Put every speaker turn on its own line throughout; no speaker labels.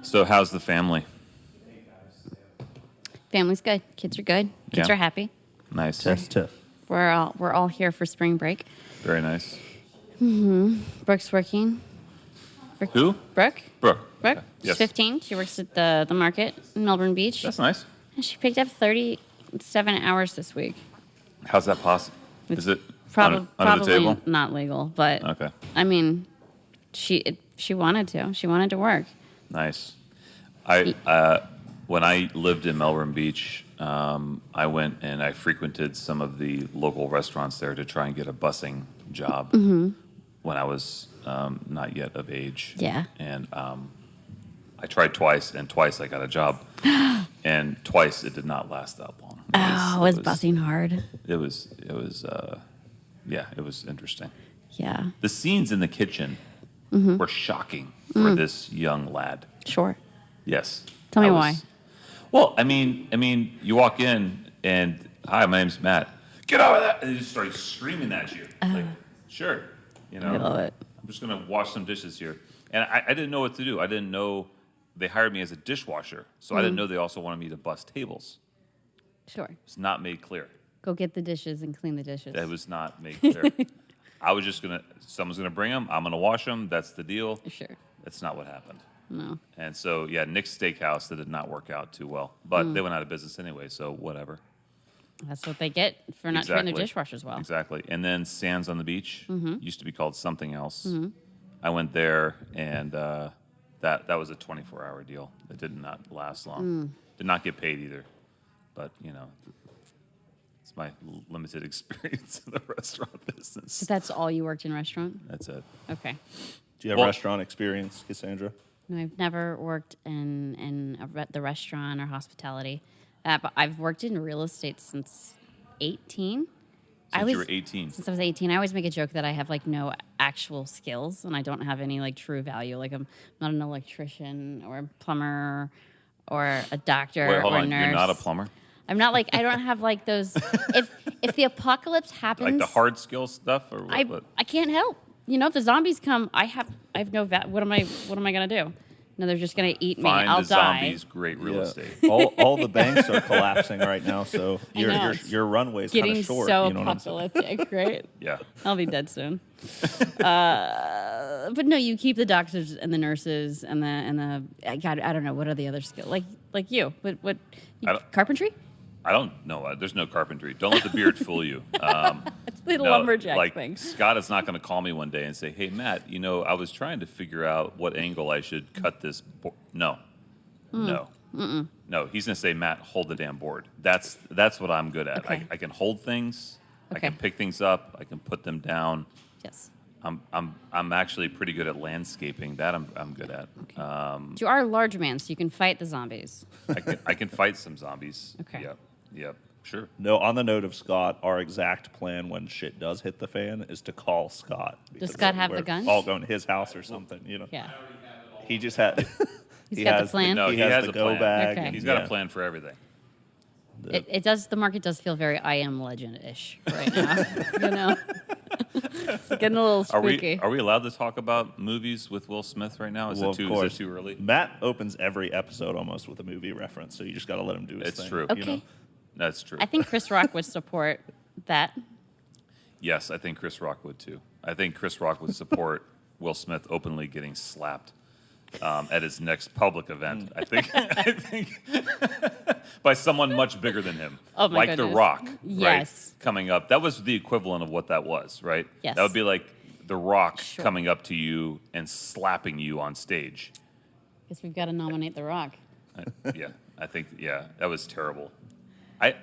So how's the family?
Family's good. Kids are good. Kids
Yeah.
are happy.
Nice.
That's tough.
We're all here for spring break.
Very nice.
Brooke's working.
Who?
Brooke.
Brooke.
Brooke.
Okay.
She's
Yes.
15. She works at the market in Melbourne Beach.
That's nice.
And she picked up 37 hours this week.
How's that possible? Is it
Probably
under the table?
not legal, but
Okay.
I mean, she wanted to. She wanted to work.
Nice. When I lived in Melbourne Beach, I went and I frequented some of the local restaurants there to try and get a busing job when I was not yet of age.
Yeah.
And I tried twice, and twice I got a job, and twice it did not last that long.
Was busing hard.
It was interesting.
Yeah.
The scenes in the kitchen were shocking for this young lad.
Sure.
Yes.
Tell me why.
Well, I mean, you walk in and, hi, my name's Matt. Get out of that! And they just start screaming at you. Like, sure,
I love it.
I'm just gonna wash some dishes here, and I didn't know what to do. I didn't know they hired me as a dishwasher, so I didn't know they also wanted me to bus tables.
Sure.
It's not made clear.
Go get the dishes and clean the dishes.
That was not made clear. I was just someone's gonna bring them. I'm gonna wash them. That's the deal.
Sure.
That's not what happened.
No.
And so, yeah, Nick's Steakhouse, that did not work out too well. But they went out of business anyway, so whatever.
That's what they get for not treating their dishwashers well.
Exactly. And then Sands on the Beach used to be called something else. I went there, and that was a 24-hour deal. It did not last long. Did not get paid either. But, it's my limited experience in the restaurant business.
But that's all you worked in restaurant?
That's it.
Okay.
Do you have restaurant experience, Cassandra?
No, I've never worked in the restaurant or hospitality. But I've worked in real estate since 18.
Since you were 18.
Since I was 18. I always make a joke that I have, no actual skills and I don't have any, true value. I'm not an electrician or a plumber or a doctor
Wait, hold
or a
on.
nurse.
You're not a plumber?
I'm not I don't have those. If the apocalypse happens,
Like the hard skill stuff, or what?
I can't help. If the zombies come, I have no what am I gonna do? No, they're just gonna eat me. I'll
the
die.
zombies. Great real estate.
All the banks are collapsing right now, so your runway's kind
Getting
of short.
so
You know what I'm saying?
apocalyptic, right?
Yeah.
I'll be dead soon. But no, you keep the doctors and the nurses and the God, I don't know what are the other skills like you. What carpentry?
I don't know. There's no carpentry. Don't let the beard fool you.
It's the lumberjack thing.
Scott is not going to call me one day and say, "Hey, Matt, I was trying to figure out what angle I should cut this board." No. No. No. He's going to say, "Matt, hold the damn board." That's what I'm good at.
Okay.
I can hold things.
Okay.
I can pick things up. I can put them down.
Yes.
I'm actually pretty good at landscaping. That I'm good at.
Okay. You are a large man, so you can fight the zombies.
I can fight some zombies.
Okay.
Yep. Sure.
No, on the note of Scott, our exact plan when shit does hit the fan is to call Scott.
Does Scott have the
we're
guns?
all going to his house or something,
Yeah.
He just had.
He's got the plan?
No,
he
he
has
has
the
a
go
plan.
bag.
Okay.
and-
He's got
yeah.
a plan for everything.
It does. The market does feel very I Am Legend-ish right now. It's getting a little spooky.
Are we allowed to talk about movies with Will Smith right now? Is
Well,
it
of course.
too early?
Matt opens every episode almost with a movie reference, so you just got to let him do his
It's
thing.
true.
Okay.
You know?
That's true.
I think Chris Rock would support that.
Yes, I think Chris Rock would too. I think Chris Rock would support Will Smith openly getting slapped at his next public event. I think by someone much bigger than him,
Oh my
like
goodness.
The Rock.
Yes.
Right? Coming up, that was the equivalent of what that was, right?
Yes.
That would be like The Rock
Sure.
coming up to you and slapping you on stage.
Guess we've got to nominate The Rock.
I think that was terrible. I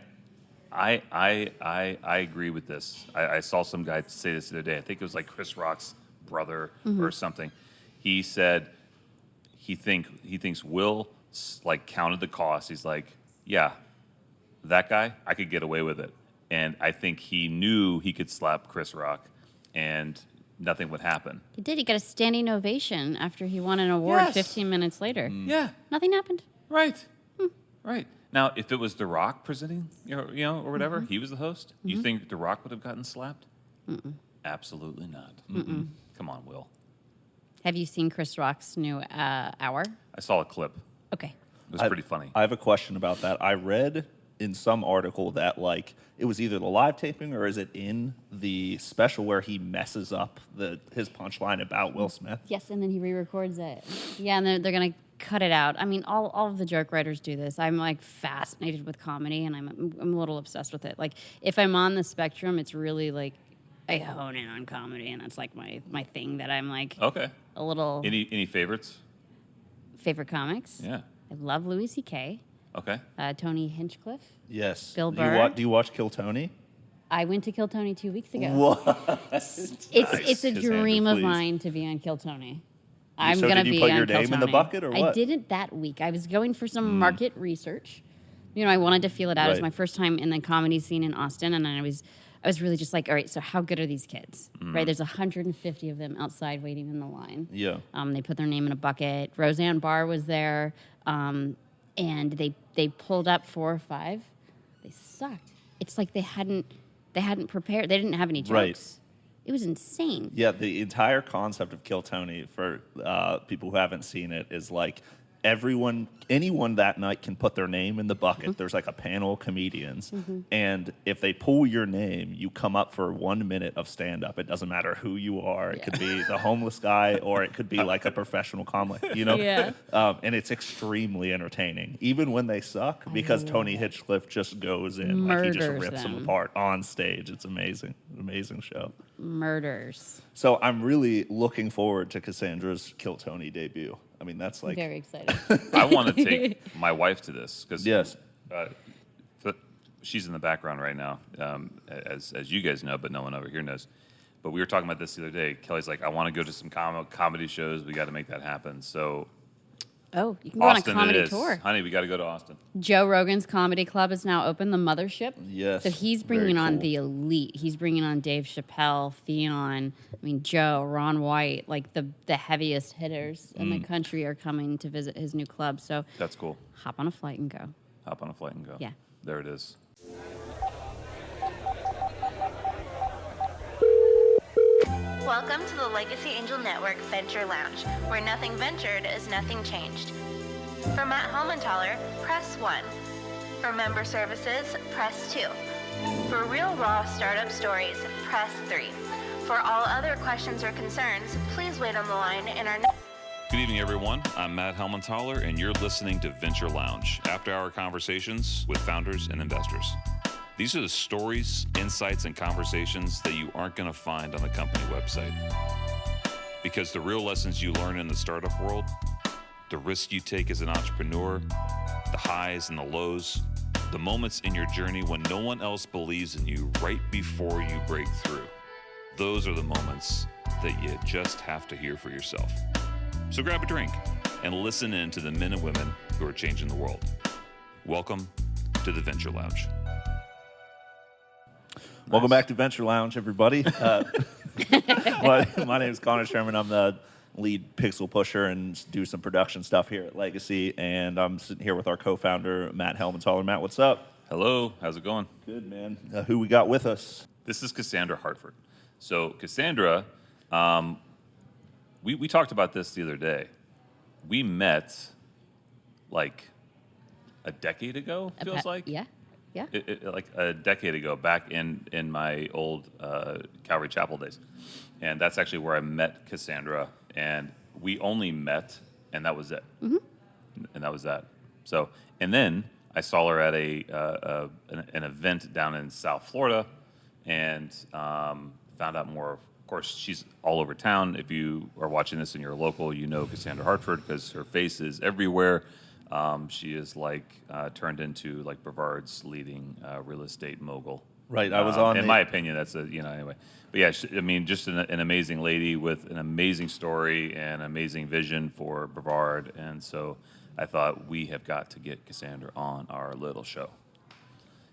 agree with this. I saw some guy say this the other day. I think it was like Chris Rock's brother or something. He said he thinks Will counted the cost. He's like, yeah, that guy, I could get away with it. And I think he knew he could slap Chris Rock and nothing would happen.
He did. He got a standing ovation after he won an award
Yes.
15 minutes later.
Yeah.
Nothing happened.
Right. Right. Now, if it was The Rock presenting, or whatever, he was the host, you think The Rock would have gotten slapped? Absolutely not. Come on, Will.
Have you seen Chris Rock's new hour?
I saw a clip.
Okay.
It was pretty funny.
I have a question about that. I read in some article that like it was either the live taping or is it in the special where he messes up his punchline about Will Smith?
Yes, and then he re-records it. Yeah, and they're going to cut it out. I mean, all of the joke writers do this. I'm like fascinated with comedy, and I'm a little obsessed with it. Like if I'm on the spectrum, it's really like I hone in on comedy, and that's like my thing that I'm like
Okay.
a little
Any favorites?
favorite comics.
Yeah.
I love Louis C.K.,
Okay.
Tony Hinchcliffe.
Yes.
Bill
Do you,
Burr.
do you watch Kill Tony?
I went to Kill Tony 2 weeks ago.
What?
It's a
Cassandra,
dream of
please.
mine to be on Kill Tony. I'm
So
gonna
did you
be
put
on
your
Kill
name in the
Tony.
bucket or
I
what?
didn't that week. I was going for some market research. You know, I wanted to feel it out. It was
Right.
my first time in the comedy scene in Austin, and I was really just like, all right, so how good are these kids? Right? There's 150 of them outside waiting in the line.
Yeah.
They put their name in a bucket. Roseanne Barr was there, and they pulled up 4 or 5. They sucked. It's like they hadn't prepared. They didn't have any jokes.
Right.
It was insane.
Yeah, the entire concept of Kill Tony, for people who haven't seen it, is like anyone that night can put their name in the bucket. There's like a panel of comedians, and if they pull your name, you come up for 1 minute of stand-up. It doesn't matter who you are. It could be the homeless guy, or it could be like a professional comic, you know?
Yeah.
And it's extremely entertaining, even when they suck, because Tony Hinchcliffe just goes in, like he just
Murders
rips them
them.
apart on stage. It's amazing. Amazing show.
Murders.
So I'm really looking forward to Cassandra's Kill Tony debut. I mean, that's like
Very excited.
I want to take my wife to this because
Yes.
she's in the background right now, as you guys know, but no one over here knows. But we were talking about this the other day. Kelly's like, I want to go to some comedy shows. We got to make that happen. So
Oh, you can go on a
Austin
comedy
it is.
tour.
Honey, we got to go to Austin.
Joe Rogan's comedy club is now open, the Mothership.
Yes,
So he's
very
bringing on
cool.
the elite. He's bringing on Dave Chappelle, Theon, Joe, Ron White, like the heaviest hitters in the country are coming to visit his new club. So
That's cool.
hop on a flight and go.
Hop on a flight and go.
Yeah.
There it is.
Welcome to the Legacy Angel Network Venture Lounge, where nothing ventured is nothing changed. For Matt Helmenthaler, press 1. For member services, press 2. For real raw startup stories, press 3. For all other questions or concerns, please wait on the line in our
Good evening, everyone. I'm Matt Helmenthaler, and you're listening to Venture Lounge, after-hour conversations with founders and investors. These are the stories, insights, and conversations that you aren't going to find on the company website. Because the real lessons you learn in the startup world, the risks you take as an entrepreneur, the highs and the lows, the moments in your journey when no one else believes in you right before you break through, those are the moments that you just have to hear for yourself. So grab a drink and listen in to the men and women who are changing the world. Welcome to the Venture Lounge.
Welcome back to Venture Lounge, everybody. My name is Connor Sherman. I'm the lead pixel pusher and do some production stuff here at Legacy. And I'm sitting here with our co-founder, Matt Helmenthaler. Matt, what's up?
Hello. How's it going?
Good, man. Who we got with us?
This is Cassandra Hartford. So Cassandra, we talked about this the other day. We met like a decade ago, feels like.
Yeah. Yeah.
Like a decade ago, back in my old Calvary Chapel days. And that's actually where I met Cassandra. And we only met, and that was it. And that was that. So, and then I saw her at an event down in South Florida and found out more. Of course, she's all over town. If you are watching this and you're local, you know Cassandra Hartford because her face is everywhere. She is like turned into like Brevard's leading real estate mogul.
Right, I was on.
In my opinion, that's anyway. But yeah, just an amazing lady with an amazing story and amazing vision for Brevard. And so I thought we have got to get Cassandra on our little show.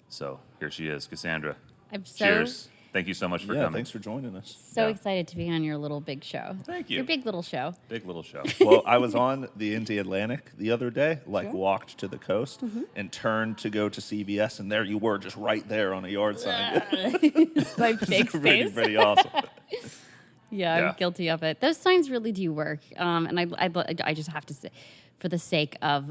So here she is, Cassandra.
I'm so
Cheers. Thank you so much for coming.
Thanks for joining us.
So
Yeah.
excited to be on your little big show.
Thank you.
Your big little show.
Big little show.
Well, I was on the Indy Atlantic the other day, like
Sure.
walked to the coast and turned to go to CBS, and there you were, just right there on a yard sign.
My big
pretty,
face.
pretty awesome.
Yeah,
Yeah.
I'm guilty of it. Those signs really do work. And I just have to say, for the sake of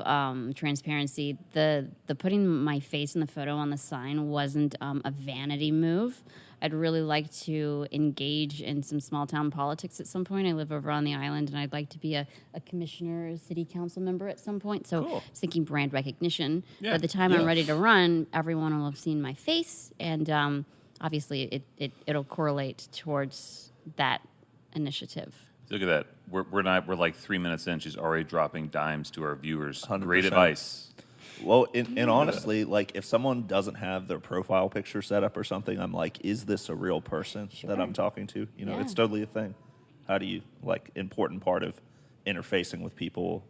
transparency, the putting my face in the photo on the sign wasn't a vanity move. I'd really like to engage in some small town politics at some point. I live over on the island, and I'd like to be a commissioner or a city council member at some point. So
Cool.
I was thinking brand recognition.
Yeah.
By the time I'm ready to run, everyone will have seen my face, and obviously it'll correlate towards that initiative.
Look at that. We're like 3 minutes in. She's already dropping dimes to our viewers.
100%.
Great advice.
Well, and honestly, like if someone doesn't have their profile picture set up or something, I'm like, is this a real person that I'm talking to? You know,
Yeah.
it's totally a thing. How do you, like, important part of interfacing with people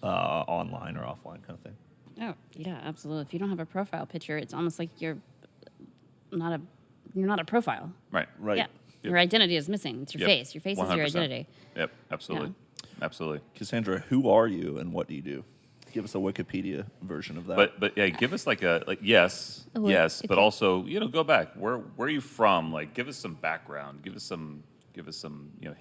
online or offline kind of thing.
Oh, yeah, absolutely. If you don't have a profile picture, it's almost like you're not a profile.
Right.
Right.
Yeah. Your identity is missing. It's your
Yep.
face. Your face is
100%.
your identity.
Yep. Absolutely. Absolutely.
Cassandra, who are you and what do you do? Give us a Wikipedia version of that.
But yeah, give us yes, but
okay.
also go back. Where are you from? Like, give us some background. Give us some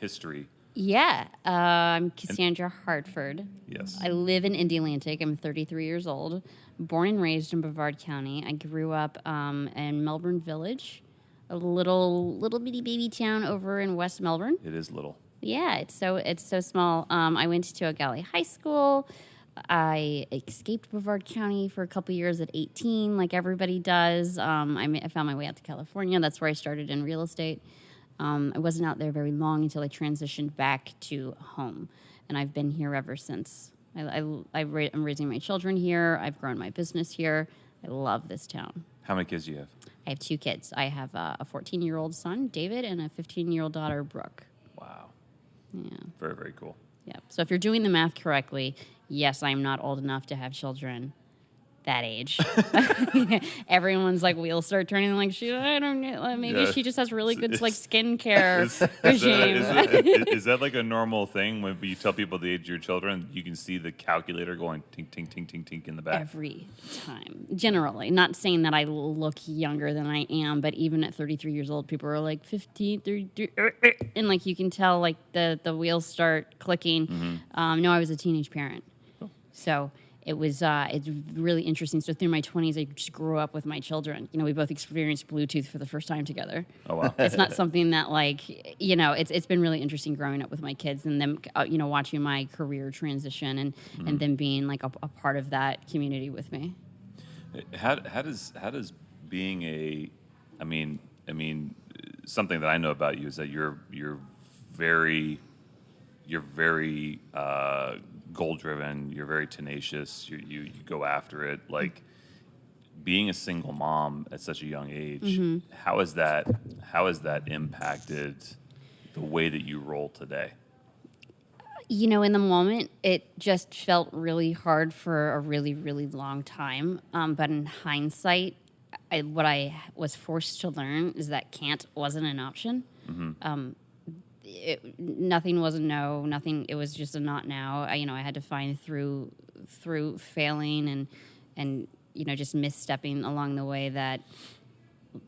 history.
Yeah. I'm Cassandra Hartford.
Yes.
I live in Indialantic. I'm 33 years old. Born and raised in Brevard County. I grew up in Melbourne Village, a little bitty baby town over in West Melbourne.
It is little.
Yeah, it's so small. I went to O'Galley High School. I escaped Brevard County for a couple years at 18, like everybody does. I found my way out to California. That's where I started in real estate. I wasn't out there very long until I transitioned back to home, and I've been here ever since. I'm raising my children here. I've grown my business here. I love this town.
How many kids do you have?
I have 2 kids. I have a 14-year-old son, David, and a 15-year-old daughter, Brooke.
Wow.
Yeah.
Very, very cool.
Yeah. So if you're doing the math correctly, yes, I'm not old enough to have children that age. Everyone's like, we'll start turning like I don't know. Maybe
Yeah.
she just has really good like skincare
Is
regime.
is that like a normal thing when you tell people the age of your children? You can see the calculator going tink, tink, tink, tink, tink in the back.
Every time. Generally. Not saying that I look younger than I am, but even at 33 years old, people are like 15, 33, and like you can tell like the wheels start clicking.
Mm-hmm.
No, I was a teenage parent. So it was it's really interesting. So through my 20s, I just grew up with my children. We both experienced Bluetooth for the first time together.
Oh wow.
It's not something that it's been really interesting growing up with my kids and them watching my career transition and them being like a part of that community with me.
How does being something that I know about you is that you're very goal driven. You're very tenacious. You go after it. Like being a single mom at such a young age. How has that impacted the way that you roll today?
In the moment, it just felt really hard for a really, really long time. But in hindsight, what I was forced to learn is that can't wasn't an option. Nothing was a no. Nothing. It was just a not now. I had to find through failing and just misstepping along the way that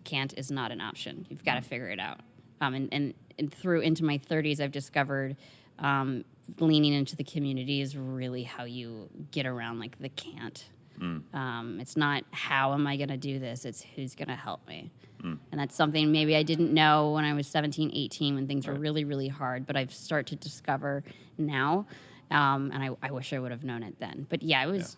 can't is not an option. You've got to figure it out. And through into my 30s, I've discovered leaning into the community is really how you get around like the can't. It's not how am I going to do this, it's who's going to help me. And that's something maybe I didn't know when I was 17, 18 when things were really, really hard, but I've started to discover now. And I wish I would have known it then. But yeah, it was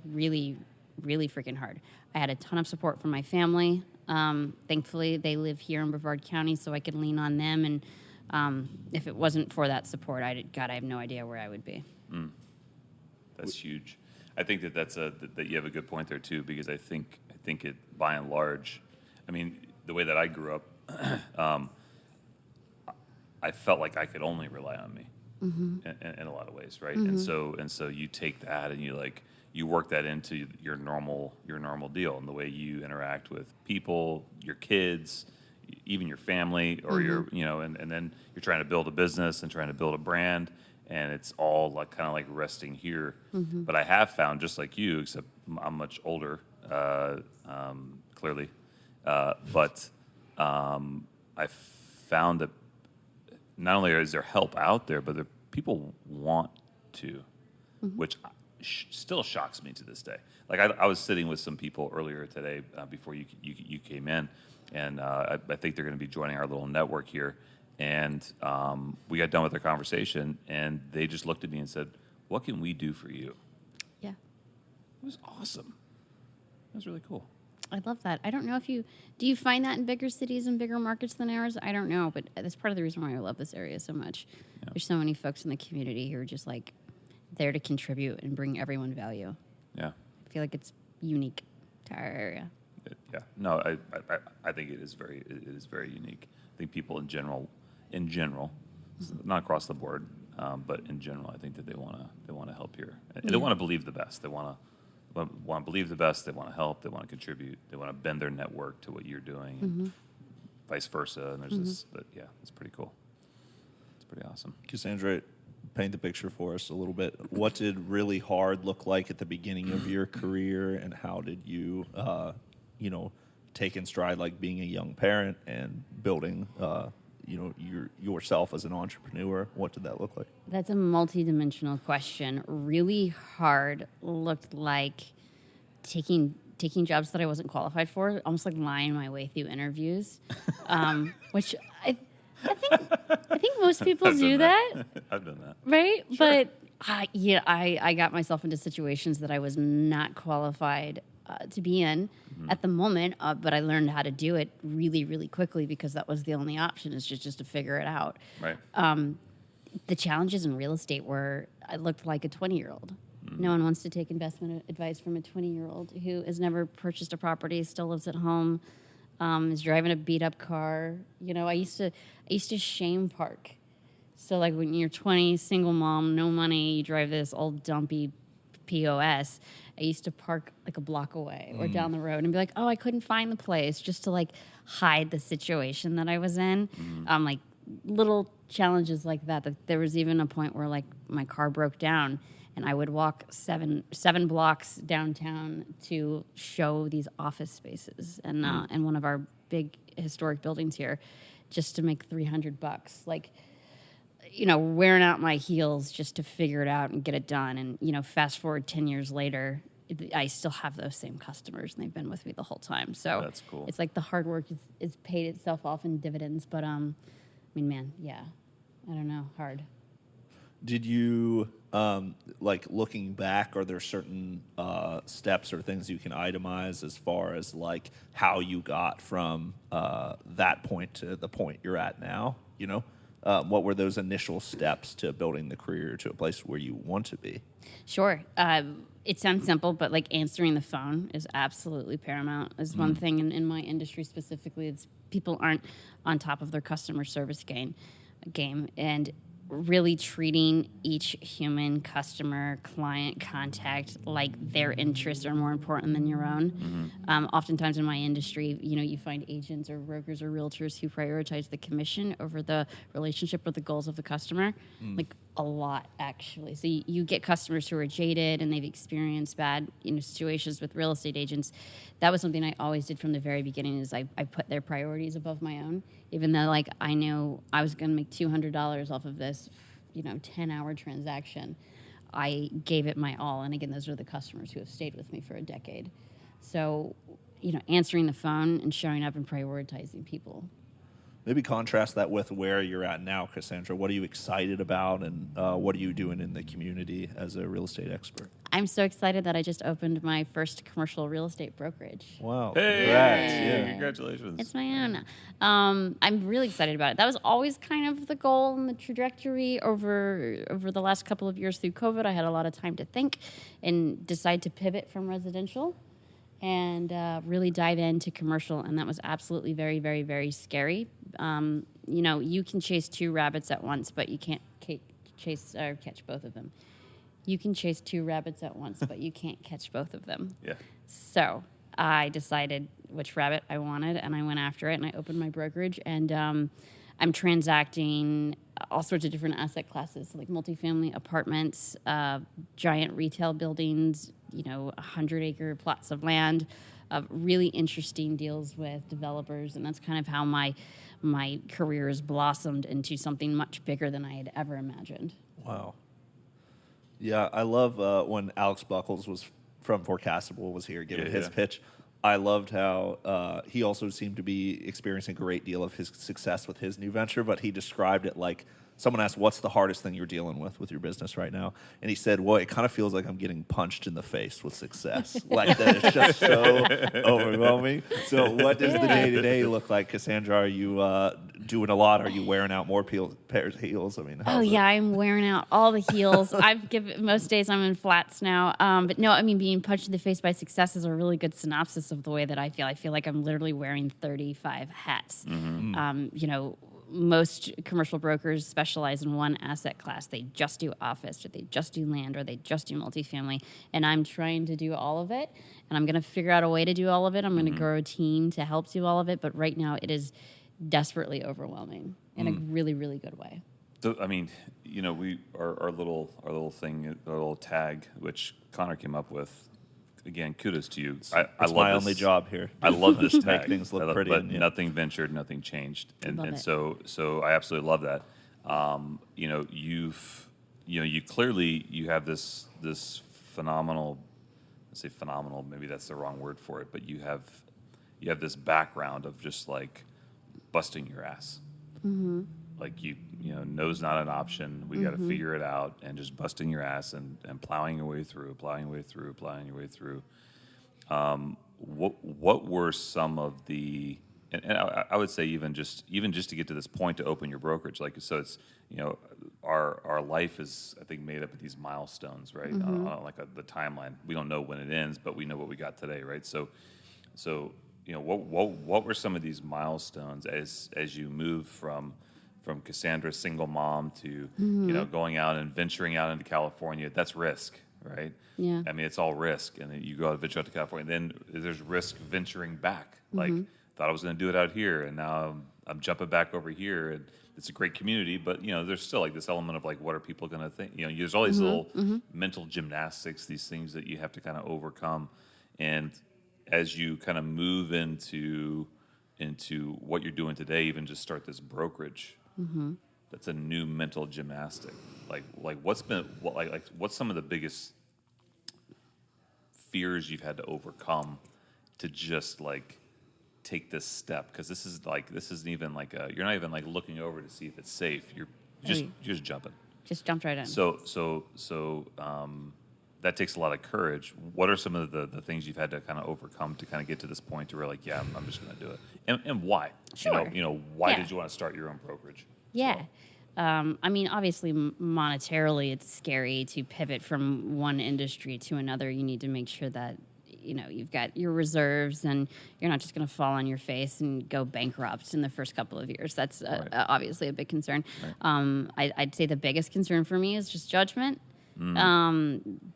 really, really freaking hard. I had a ton of support from my family. Thankfully, they live here in Brevard County, so I could lean on them. And if it wasn't for that support, I have no idea where I would be.
That's huge. I think that you have a good point there too, because I think it by and large, the way that I grew up, I felt like I could only rely on me in a lot of ways, right? And so you take that and you work that into your normal deal and the way you interact with people, your kids, even your family, or and then you're trying to build a business and trying to build a brand. And it's all kind of resting here. But I have found, just like you, except I'm much older, clearly. But I found that not only is there help out there, but people want to, which still shocks me to this day. Like I was sitting with some people earlier today before you came in, and I think they're going to be joining our little network here. And we got done with our conversation, and they just looked at me and said, "What can we do for you?"
Yeah.
It was awesome. It was really cool.
I love that. I don't know if do you find that in bigger cities and bigger markets than ours? I don't know, but that's part of the reason why I love this area so much. Yeah. There's so many folks in the community who are just like there to contribute and bring everyone value.
Yeah.
I feel like it's unique to our area.
Yeah. No, I think it is very unique. I think people in general, not across the board, but in general, I think that they want to help here. And they want to believe the best. They want to believe the best. They want to help. They want to contribute. They want to bend their network to what you're doing, and vice versa. And there's this, but yeah, it's pretty cool. It's pretty awesome.
Cassandra, paint the picture for us a little bit. What did really hard look like at the beginning of your career, and how did you, take in stride like being a young parent and building, yourself as an entrepreneur? What did that look like?
That's a multidimensional question. Really hard looked like taking jobs that I wasn't qualified for, almost like lying my way through interviews, which I think most people do that.
I've done that.
Right?
Sure.
But I got myself into situations that I was not qualified to be in at the moment, but I learned how to do it really, really quickly because that was the only option, is just to figure it out.
Right.
The challenges in real estate were I looked like a 20-year-old. No one wants to take investment advice from a 20-year-old who has never purchased a property, still lives at home, is driving a beat-up car. I used to shame park. So like when you're 20, single mom, no money, you drive this old dumpy POS. I used to park like a block away or down the road and be like, oh, I couldn't find the place, just to like hide the situation that I was in. Like little challenges like that. There was even a point where like my car broke down and I would walk seven blocks downtown to show these office spaces and one of our big historic buildings here, just to make $300. Like, wearing out my heels just to figure it out and get it done. And, fast forward 10 years later, I still have those same customers, and they've been with me the whole time. So
that's cool.
It's like the hard work is paid itself off in dividends. But, I don't know, hard.
Did you, looking back, are there certain steps or things you can itemize as far as, like, how you got from that point to the point you're at now, What were those initial steps to building the career to a place where you want to be?
Sure. It sounds simple, but like answering the phone is absolutely paramount. Is one thing in my industry specifically. It's people aren't on top of their customer service game, and really treating each human customer, client, contact like their interests are more important than your own. Oftentimes in my industry, you find agents or brokers or realtors who prioritize the commission over the relationship or the goals of the customer, like a lot, actually. So you get customers who are jaded and they've experienced bad situations with real estate agents. That was something I always did from the very beginning, is I put their priorities above my own, even though like I knew I was going to make $200 off of this 10-hour transaction. I gave it my all. And again, those are the customers who have stayed with me for a decade. So, answering the phone and showing up and prioritizing people.
Maybe contrast that with where you're at now, Cassandra. What are you excited about, and what are you doing in the community as a real estate expert?
I'm so excited that I just opened my first commercial real estate brokerage.
Wow.
Hey,
congrats. Yeah.
Congratulations.
It's my own. I'm really excited about it. That was always kind of the goal and the trajectory over the last couple of years through COVID. I had a lot of time to think and decide to pivot from residential and really dive into commercial, and that was absolutely very, very, very scary. You can chase two rabbits at once, but you can't catch both of them. You can chase two rabbits at once, but you can't catch both of them.
Yeah.
So I decided which rabbit I wanted, and I went after it, and I opened my brokerage, and I'm transacting all sorts of different asset classes, like multifamily apartments, giant retail buildings, 100-acre plots of land, really interesting deals with developers, and that's kind of how my career has blossomed into something much bigger than I had ever imagined.
Wow. Yeah, I love when Alex Buckles was from Forecastable was here giving his pitch. I loved how he also seemed to be experiencing a great deal of his success with his new venture, but he described it like someone asked, what's the hardest thing you're dealing with your business right now? And he said, well, it kind of feels like I'm getting punched in the face with success. Like that it's just so overwhelming. So what does the day-to-day look like? Cassandra, are you doing a lot? Are you wearing out more pairs of heels? I mean,
I'm wearing out all the heels. Most days I'm in flats now. But no, I mean, being punched in the face by success is a really good synopsis of the way that I feel. I feel like I'm literally wearing 35 hats. Most commercial brokers specialize in one asset class. They just do office, or they just do land, or they just do multifamily. And I'm trying to do all of it, and I'm going to figure out a way to do all of it. I'm going to grow a team to help do all of it. But right now, it is desperately overwhelming in a really, really good way.
So, I mean, our little thing, our little tag, which Connor came up with. Again, kudos to you.
It's
I love
my
this.
only job here.
I love this tag.
Make things look pretty.
But nothing ventured, nothing changed, and so I absolutely love that. You clearly you have this phenomenal. Let's say phenomenal. Maybe that's the wrong word for it, but you have this background of just like busting your ass. Mm-hmm. Like no's not an option. We got to figure it out, and just busting your ass and plowing your way through. What were some of the? And I would say even just to get to this point to open your brokerage, like so it's our life is I think made up of these milestones, right? The timeline. We don't know when it ends, but we know what we got today, right? So what were some of these milestones as you move from Cassandra, single mom, to going out and venturing out into California? That's risk, right?
Yeah.
I mean, it's all risk, and then you go out and venture out to California. And then there's risk venturing back. Like, thought I was going to do it out here, and now I'm jumping back over here. And it's a great community, but there's still like this element of like, what are people going to think? There's all these little mental gymnastics, these things that you have to kind of overcome. And as you kind of move into what you're doing today, even just start this brokerage. That's a new mental gymnastic. Like what's some of the biggest fears you've had to overcome to just like take this step? Because this isn't even like you're not even like looking over to see if it's safe. You're just jumping.
Just jumped right in.
So that takes a lot of courage. What are some of the things you've had to kind of overcome to kind of get to this point to where like, yeah, I'm just going to do it? And why?
Sure.
Why did you want to start your own brokerage?
Yeah. I mean, obviously, monetarily, it's scary to pivot from one industry to another. You need to make sure that, you've got your reserves and you're not just going to fall on your face and go bankrupt in the first couple of years. That's obviously a big concern. Right. I'd say the biggest concern for me is just judgment.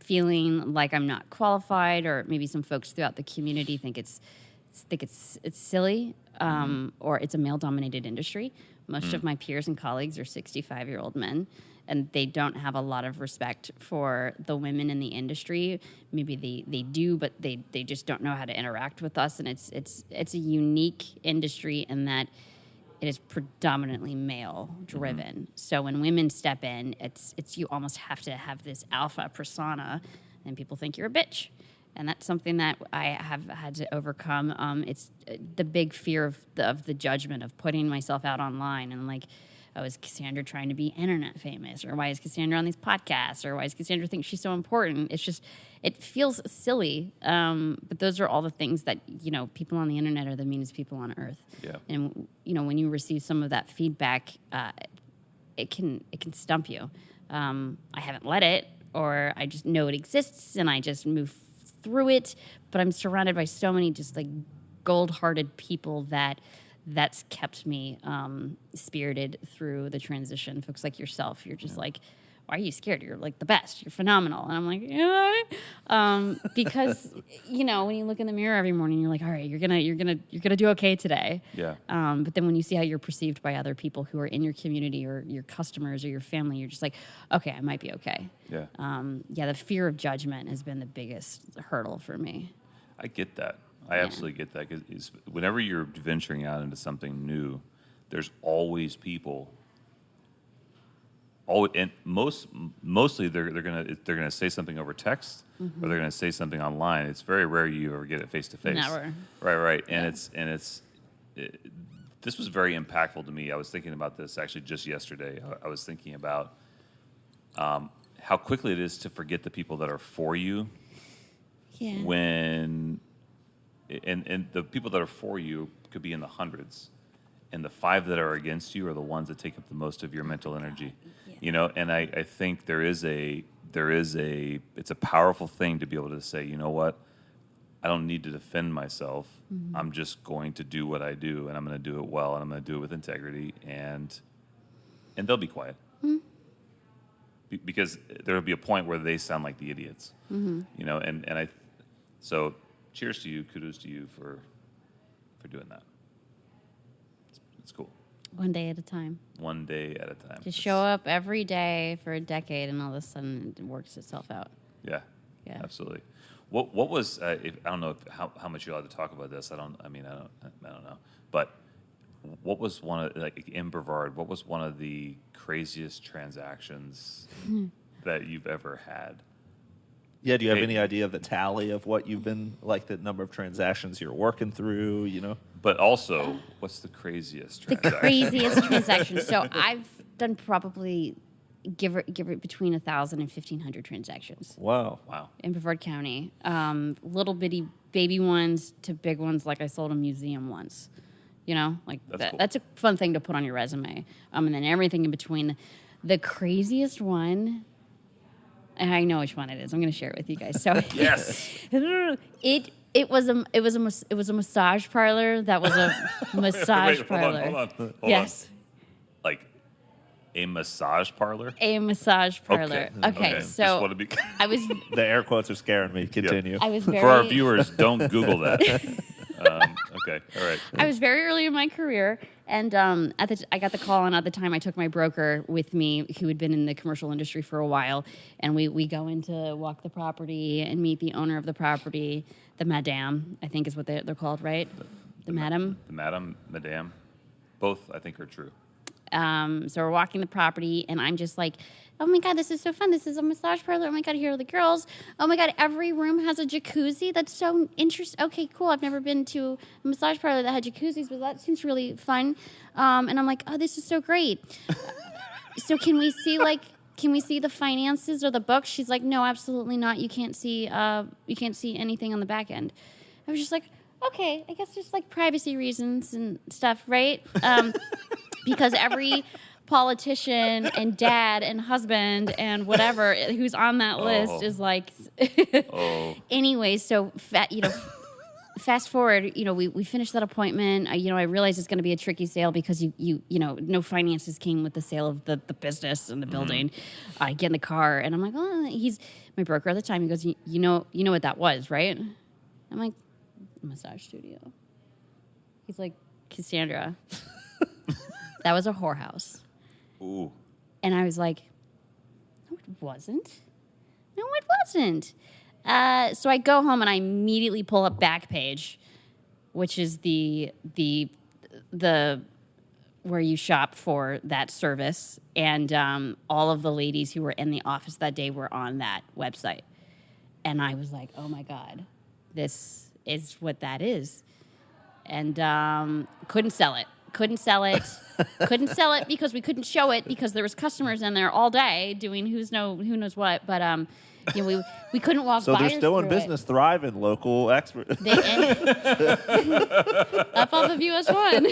Feeling like I'm not qualified, or maybe some folks throughout the community think it's silly, or it's a male-dominated industry. Most of my peers and colleagues are 65-year-old men, and they don't have a lot of respect for the women in the industry. Maybe they do, but they just don't know how to interact with us. And it's a unique industry in that it is predominantly male-driven. So when women step in, it's you almost have to have this alpha persona, and people think you're a bitch. And that's something that I have had to overcome. It's the big fear of the judgment of putting myself out online and like, oh, is Cassandra trying to be internet famous? Or why is Cassandra on these podcasts? Or why does Cassandra think she's so important? It's just, it feels silly. But those are all the things that, people on the internet are the meanest people on earth.
Yeah.
And, when you receive some of that feedback, it can stump you. I haven't let it, or I just know it exists and I just move through it, but I'm surrounded by so many just like gold-hearted people that's kept me spirited through the transition. Folks like yourself, you're just like, why are you scared? You're like the best. You're phenomenal. And I'm like, yeah, because when you look in the mirror every morning, you're like, all right, you're gonna do okay today.
Yeah.
But then when you see how you're perceived by other people who are in your community or your customers or your family, you're just like, okay, I might be okay.
Yeah.
The fear of judgment has been the biggest hurdle for me.
I get that. I absolutely get that, because whenever you're venturing out into something new, there's always people. And mostly they're gonna say something over text, or they're gonna say something online. It's very rare you ever get it face to face.
Never.
Right.
Yeah.
This was very impactful to me. I was thinking about this actually just yesterday. I was thinking about how quickly it is to forget the people that are for you.
Yeah.
And the people that are for you could be in the hundreds, and the 5 that are against you are the ones that take up the most of your mental energy.
Yeah.
And I think it's a powerful thing to be able to say, you know what, I don't need to defend myself. I'm just going to do what I do, and I'm going to do it well, and I'm going to do it with integrity, and they'll be quiet. Because there'll be a point where they sound like the idiots. So cheers to you, kudos to you for doing that. It's cool.
One day at a time.
One day at a time.
Just show up every day for a decade, and all of a sudden it works itself out.
Yeah.
Yeah.
Absolutely. What was I don't know how much you're allowed to talk about this. I don't know. But what was one of, like, in Brevard, what was one of the craziest transactions that you've ever had?
Yeah, do you have any idea of the tally of what you've been, like, the number of transactions you're working through,
But also, what's the craziest transaction?
The craziest transaction. So I've done probably give it between 1,000 and 1,500 transactions.
Wow.
In Brevard County. Little bitty baby ones to big ones, like I sold a museum once.
That's cool.
That's a fun thing to put on your resume. And then everything in between. The craziest one, and I know which one it is. I'm going to share it with you guys. So
Yes.
It was a massage parlor. That was a massage parlor.
Hold on.
Yes.
Like a massage parlor?
A massage parlor. Okay. So
Just want to be
I was
The air quotes are scaring me. Continue.
I was very
for our viewers, don't Google that. Okay. All right.
I was very early in my career, and I got the call, and at the time I took my broker with me, who had been in the commercial industry for a while, and we go in to walk the property and meet the owner of the property, the madame, I think is what they're called, right? The madam?
The madam, both I think are true.
So we're walking the property, and I'm just like, oh my God, this is so fun. This is a massage parlor. Oh my God, here are the girls. Oh my God, every room has a jacuzzi. That's so interesting. Okay, cool. I've never been to a massage parlor that had jacuzzis, but that seems really fun. And I'm like, oh, this is so great. So can we see the finances or the books? She's like, no, absolutely not. You can't see anything on the back end. I was just like, okay, I guess there's like privacy reasons and stuff, right? Because every politician and dad and husband and whatever who's on that list is like. Anyway, so fast forward, we finished that appointment. I realized it's going to be a tricky sale because no finances came with the sale of the business and the building. I get in the car and I'm like, oh, he's my broker at the time. He goes, you know what that was, right? I'm like, a massage studio. He's like, Cassandra, that was a whorehouse.
Ooh.
And I was like, no, it wasn't. No, it wasn't. So I go home and I immediately pull up Backpage, which is the where you shop for that service, and all of the ladies who were in the office that day were on that website. And I was like, oh my God, this is what that is. And couldn't sell it because we couldn't show it because there was customers in there all day doing who knows what. But we couldn't walk.
So they're still in business, thriving, local expert.
Up off of US 1.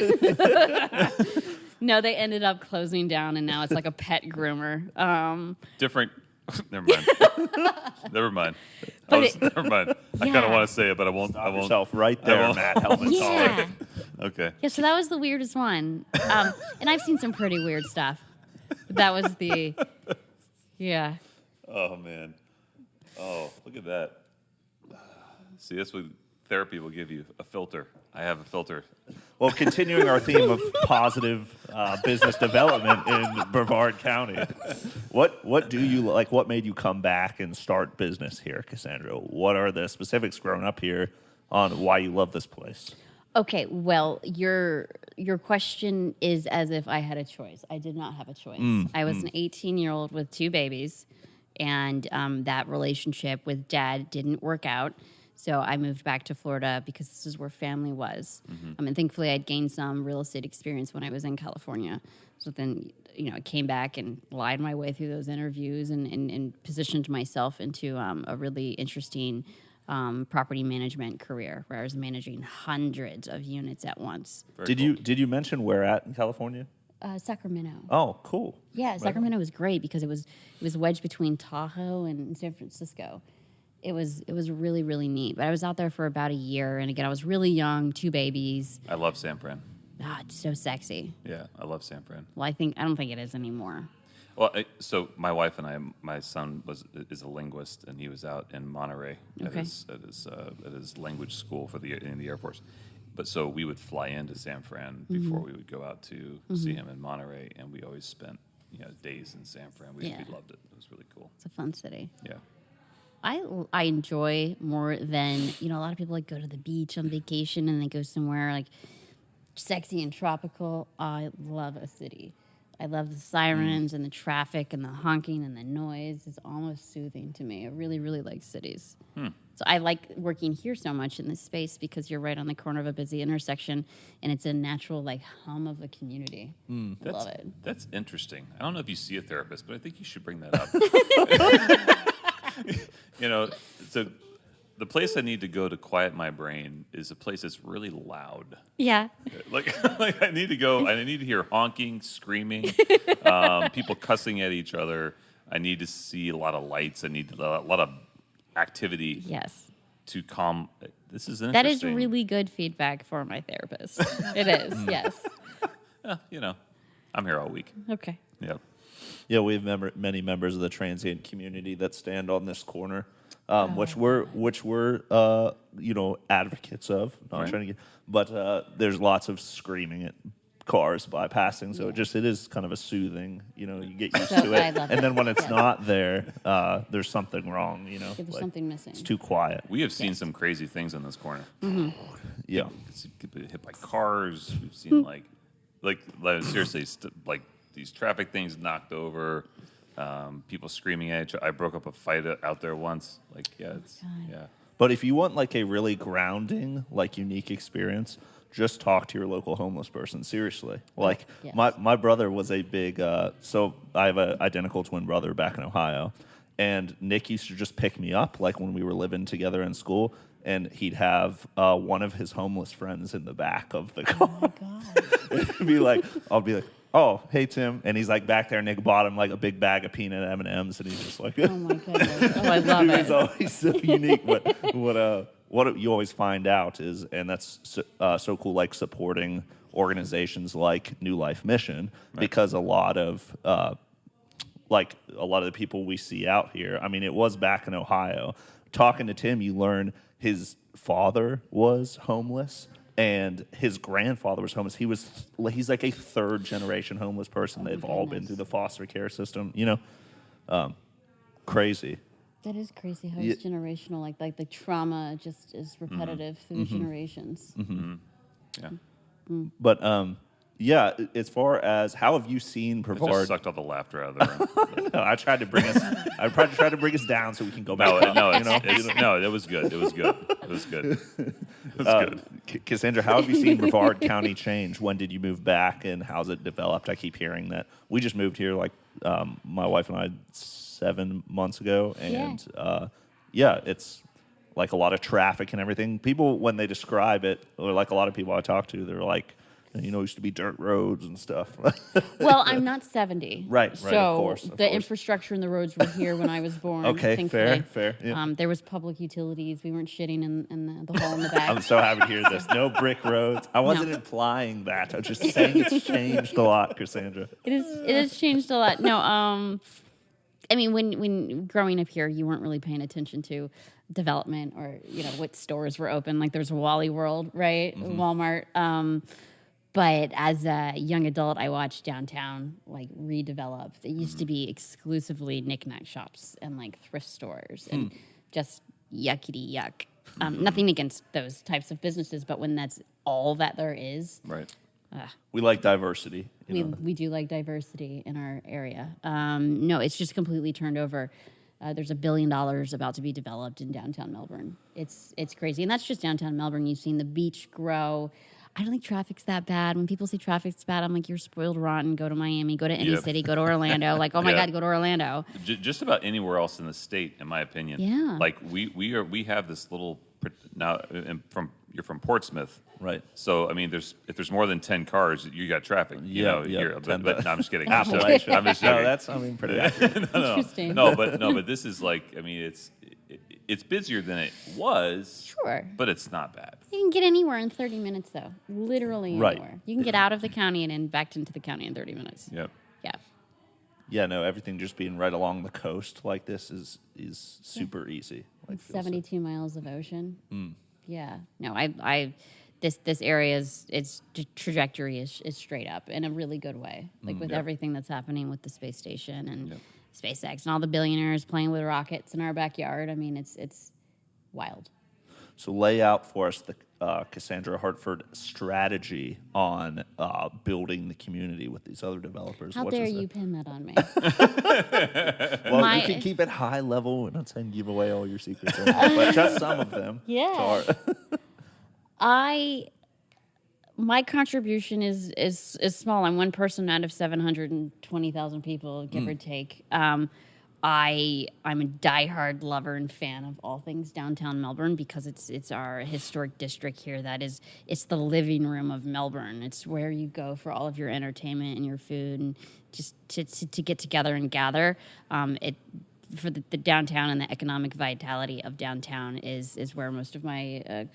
No, they ended up closing down, and now it's like a pet groomer.
Different. Never mind. Never mind. I kind of want to say it, but I won't.
Stop yourself right there, Matt Hellman.
Yeah.
Okay.
Yeah, so that was the weirdest one. And I've seen some pretty weird stuff. That was yeah.
Oh, man. Oh, look at that. See, that's what therapy will give you, a filter. I have a filter.
Well, continuing our theme of positive business development in Brevard County, what do you like? What made you come back and start business here, Cassandra? What are the specifics growing up here? on why you love this place.
Okay, well, your question is as if I had a choice. I did not have a choice. I was an 18-year-old with 2 babies, and that relationship with Dad didn't work out. So I moved back to Florida because this is where family was. And thankfully, I'd gained some real estate experience when I was in California. So then, I came back and lied my way through those interviews and positioned myself into a really interesting property management career where I was managing hundreds of units at once.
Did you mention where at in California?
Sacramento.
Oh, cool.
Yeah, Sacramento was great because it was wedged between Tahoe and San Francisco. It was really, really neat. But I was out there for about a year, and again, I was really young, 2 babies.
I love San Fran.
It's so sexy.
Yeah, I love San Fran.
Well, I don't think it is anymore.
Well, so my wife and I, my son is a linguist, and he was out in Monterey at his language school in the Air Force. But so we would fly into San Fran before we would go out to see him in Monterey, and we always spent days in San Fran. We loved it. It was really cool.
It's a fun city.
Yeah.
I enjoy more than, a lot of people like go to the beach on vacation and they go somewhere like sexy and tropical. I love a city. I love the sirens and the traffic and the honking and the noise. It's almost soothing to me. I really, really like cities. So I like working here so much in this space because you're right on the corner of a busy intersection and it's a natural hum of a community. I love it.
That's interesting. I don't know if you see a therapist, but I think you should bring that up. So the place I need to go to quiet my brain is a place that's really loud.
Yeah.
Like I need to go. I need to hear honking, screaming, people cussing at each other. I need to see a lot of lights. I need a lot of activity.
Yes.
To calm. This is interesting.
That is really good feedback for my therapist. It is. Yes.
I'm here all week.
Okay.
Yeah.
Yeah, we have many members of the transient community that stand on this corner, which we're advocates of. Not
Right.
trying to get, but there's lots of screaming at cars bypassing, so it is kind of a soothing. You get used to it,
I love
and
it.
then when it's not there, there's something wrong.
There's something missing.
It's too quiet.
We have seen some crazy things in this corner.
Yeah,
People hit by cars. We've seen seriously these traffic things knocked over. People screaming at each other. I broke up a fight out there once. Yeah.
but if you want a really grounding, unique experience, just talk to your local homeless person. Seriously.
Yes.
My brother was a big, so I have an identical twin brother back in Ohio. And Nick used to just pick me up when we were living together in school. And he'd have one of his homeless friends in the back of the car.
Oh, my God.
I'll be like, oh, hey, Tim. And he's back there. Nick bought him a big bag of peanut M&Ms. And he's just
Oh, my goodness. Oh, I love it.
It's always so unique. But what you always find out is, and that's so cool, supporting organizations like New Life Mission, because a lot of the people we see out here, it was back in Ohio. Talking to Tim, you learn his father was homeless and his grandfather was homeless. He's a 3rd generation homeless person. They've all been through the foster care system. Crazy.
That is crazy how it's generational. Like the trauma just is repetitive through generations.
Yeah.
But as far as how have you seen
It just
Brevard?
sucked all the laughter out of the room.
No, I tried to bring us down so we can go back.
No, it was good. It was good. It was good. It was good.
Cassandra, how have you seen Brevard County change? When did you move back, and how's it developed? I keep hearing that we just moved here, my wife and I, 7 months ago, and it's a lot of traffic and everything. People, when they describe it, or a lot of people I talk to, they're like, it used to be dirt roads and stuff.
Well, I'm not 70.
Right,
so
of course.
The infrastructure and the roads were here when I was born.
Okay,
thankfully.
fair. Yeah.
There was public utilities. We weren't shitting in the hole in the back.
I'm so happy to hear this. No brick roads. I wasn't implying that. I was just saying it's changed a lot, Cassandra.
It has changed a lot. No, when growing up here, you weren't really paying attention to development or what stores were open. There's Wally World, right? Walmart. But as a young adult, I watched downtown redevelop. It used to be exclusively knick-knack shops and thrift stores and just yuckity yuck. Nothing against those types of businesses, but when that's all that there is,
Right.
We like diversity.
we do like diversity in our area. No, it's just completely turned over. There's $1 billion about to be developed in downtown Melbourne. It's crazy, and that's just downtown Melbourne. You've seen the beach grow. I don't think traffic's that bad. When people say traffic's bad, I'm like, you're spoiled rotten. Go to Miami. Go to any city. Go to Orlando. Like, oh my God, go to Orlando.
Just about anywhere else in the state, in my opinion.
Yeah.
Like we have this little now. You're from Portsmouth,
Right.
So I mean, if there's more than 10 cars, you got traffic. You know, but no, I'm just kidding.
Appalachian.
I'm just
No,
joking.
that's pretty accurate.
Interesting.
No, but this is like, I mean, it's busier than it was.
Sure.
But it's not bad.
You can get anywhere in 30 minutes, though. Literally
Right.
anywhere. You can get out of the county and then back into the county in 30 minutes.
Yep.
Yeah.
Yeah, no, everything just being right along the coast like this is super easy. Like, feels
72 miles of ocean. Yeah. No, this area's its trajectory is straight up in a really good way. Like with everything that's happening with the space station and SpaceX and all the billionaires playing with rockets in our backyard. I mean, it's wild.
So lay out for us the Cassandra Hartford strategy on building the community with these other developers.
How dare you pin that on me?
Well, you can keep it high level. We're not saying give away all your secrets, but just some of them.
Yeah. My contribution is small. I'm one person out of 720,000 people, give or take. I'm a diehard lover and fan of all things downtown Melbourne because it's our historic district here. It's the living room of Melbourne. It's where you go for all of your entertainment and your food and just to get together and gather. For the downtown and the economic vitality of downtown is where most of my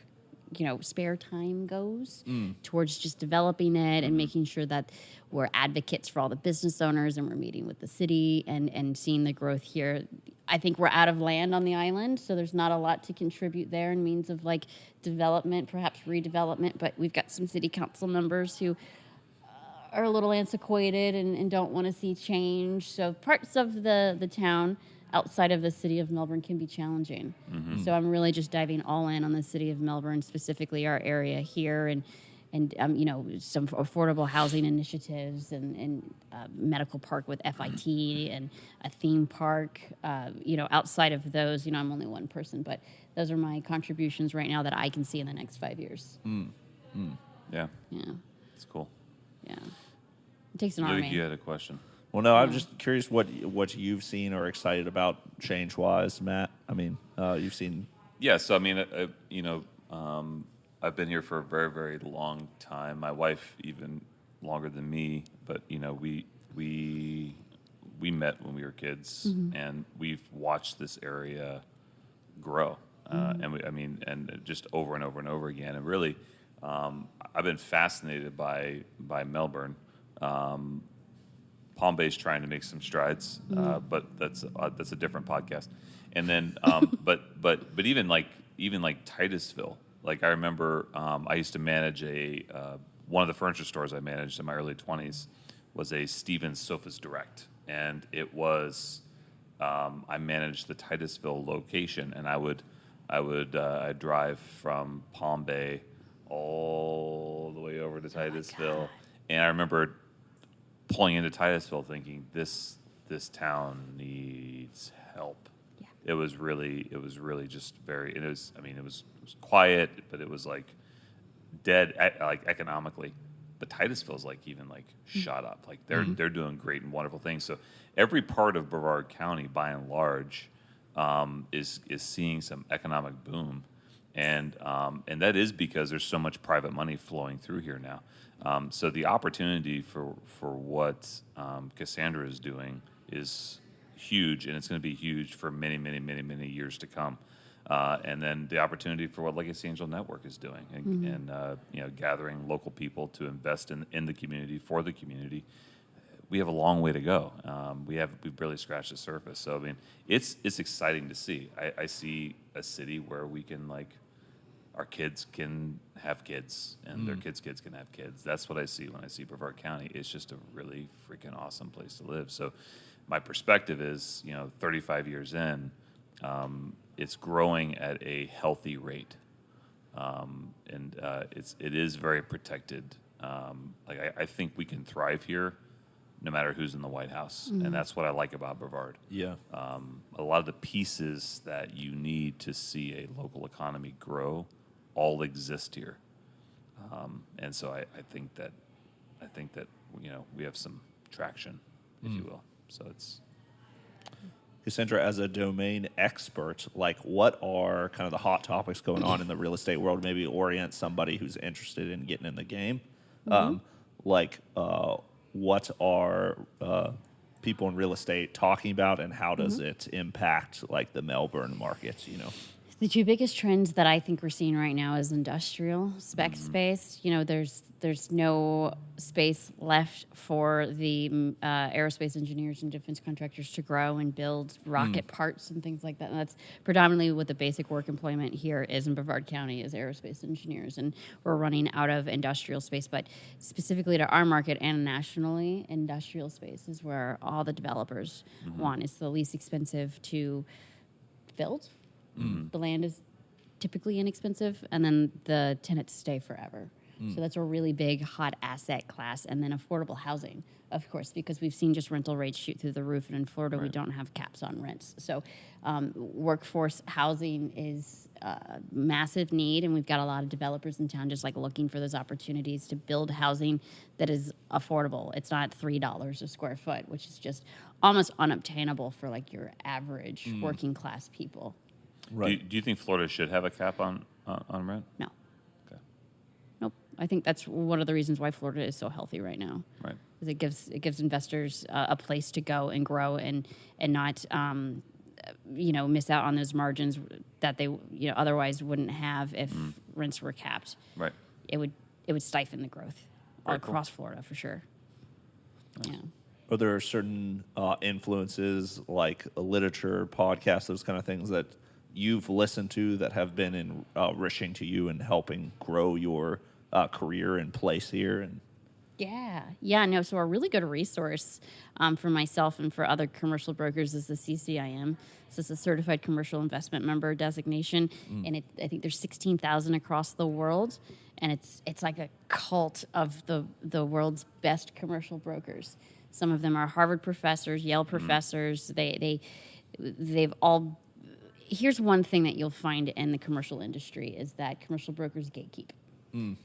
spare time goes towards just developing it and making sure that we're advocates for all the business owners and we're meeting with the city and seeing the growth here. I think we're out of land on the island, so there's not a lot to contribute there in means of like development, perhaps redevelopment, but we've got some city council members who are a little antiquated and don't want to see change. So parts of the town outside of the city of Melbourne can be challenging. So I'm really just diving all in on the city of Melbourne, specifically our area here, and some affordable housing initiatives and medical park with FIT and a theme park. Outside of those, I'm only one person, but those are my contributions right now that I can see in the next 5 years.
Yeah.
Yeah.
It's cool.
Yeah. It takes an
Luke,
army.
you had a question.
Well, no, I'm just curious what you've seen or excited about change-wise, Matt. I mean, you've seen.
Yeah. So I mean, I've been here for a very, very long time. My wife even longer than me. But we met when we were kids, and we've watched this area grow, and just over and over and over again. And really, I've been fascinated by Melbourne. Palm Bay's trying to make some strides, but that's a different podcast. And then, but even like Titusville, like I remember, I used to manage one of the furniture stores I managed in my early 20s was a Stevens Sofas Direct, and it was I managed the Titusville location, and I'd drive from Palm Bay all the way over to Titusville, and I remember pulling into Titusville thinking this town needs help. Yeah. It was really just very, it was quiet, but it was like dead, like economically. But Titusville's like even like shot up. Like they're doing great and wonderful things. So every part of Brevard County, by and large, is seeing some economic boom, and that is because there's so much private money flowing through here now. So the opportunity for what Cassandra is doing is huge, and it's going to be huge for many, many, many, many years to come. And then the opportunity for what Legacy Angel Network is doing, and gathering local people to invest in the community for the community. We have a long way to go. We've barely scratched the surface. So I mean, it's exciting to see. I see a city where we can our kids can have kids, and their kids can have kids. That's what I see when I see Brevard County. It's just a really freaking awesome place to live. So my perspective is, 35 years in, it's growing at a healthy rate, and it is very protected. I think we can thrive here, no matter who's in the White House, and that's what I like about Brevard.
Yeah.
A lot of the pieces that you need to see a local economy grow all exist here, and so I think that we have some traction, if you will. So it's.
Cassandra, as a domain expert, like what are kind of the hot topics going on in the real estate world? Maybe orient somebody who's interested in getting in the game. What are people in real estate talking about, and how does it impact like the Melbourne market?
The two biggest trends that I think we're seeing right now is industrial spec space. There's no space left for the aerospace engineers and defense contractors to grow and build rocket parts and things like that. And that's predominantly what the basic work employment here is in Brevard County, is aerospace engineers. And we're running out of industrial space. But specifically to our market and nationally, industrial space is where all the developers want. It's the least expensive to build. The land is typically inexpensive, and then the tenants stay forever. So that's a really big, hot asset class. And then affordable housing, of course, because we've seen just rental rates shoot through the roof. And in Florida, we don't have caps on rents. So workforce housing is a massive need. And we've got a lot of developers in town just like looking for those opportunities to build housing that is affordable. It's not $3 a square foot, which is just almost unobtainable for like your average working class people.
Right.
Do you think Florida should have a cap on rent?
No.
Okay.
Nope. I think that's one of the reasons why Florida is so healthy right now.
Right.
Because it gives investors a place to go and grow and not miss out on those margins that they otherwise wouldn't have if rents were capped.
Right.
It would stifle the growth
Very
across Florida for sure.
Nice.
Yeah.
Are there certain influences like literature, podcasts, those kind of things that you've listened to that have been enriching to you and helping grow your career and place here?
No. So a really good resource for myself and for other commercial brokers is the CCIM. So it's a Certified Commercial Investment Member designation, and I think there's 16,000 across the world, and it's like a cult of the world's best commercial brokers. Some of them are Harvard professors, Yale professors. They've all. Here's one thing that you'll find in the commercial industry is that commercial brokers gatekeep.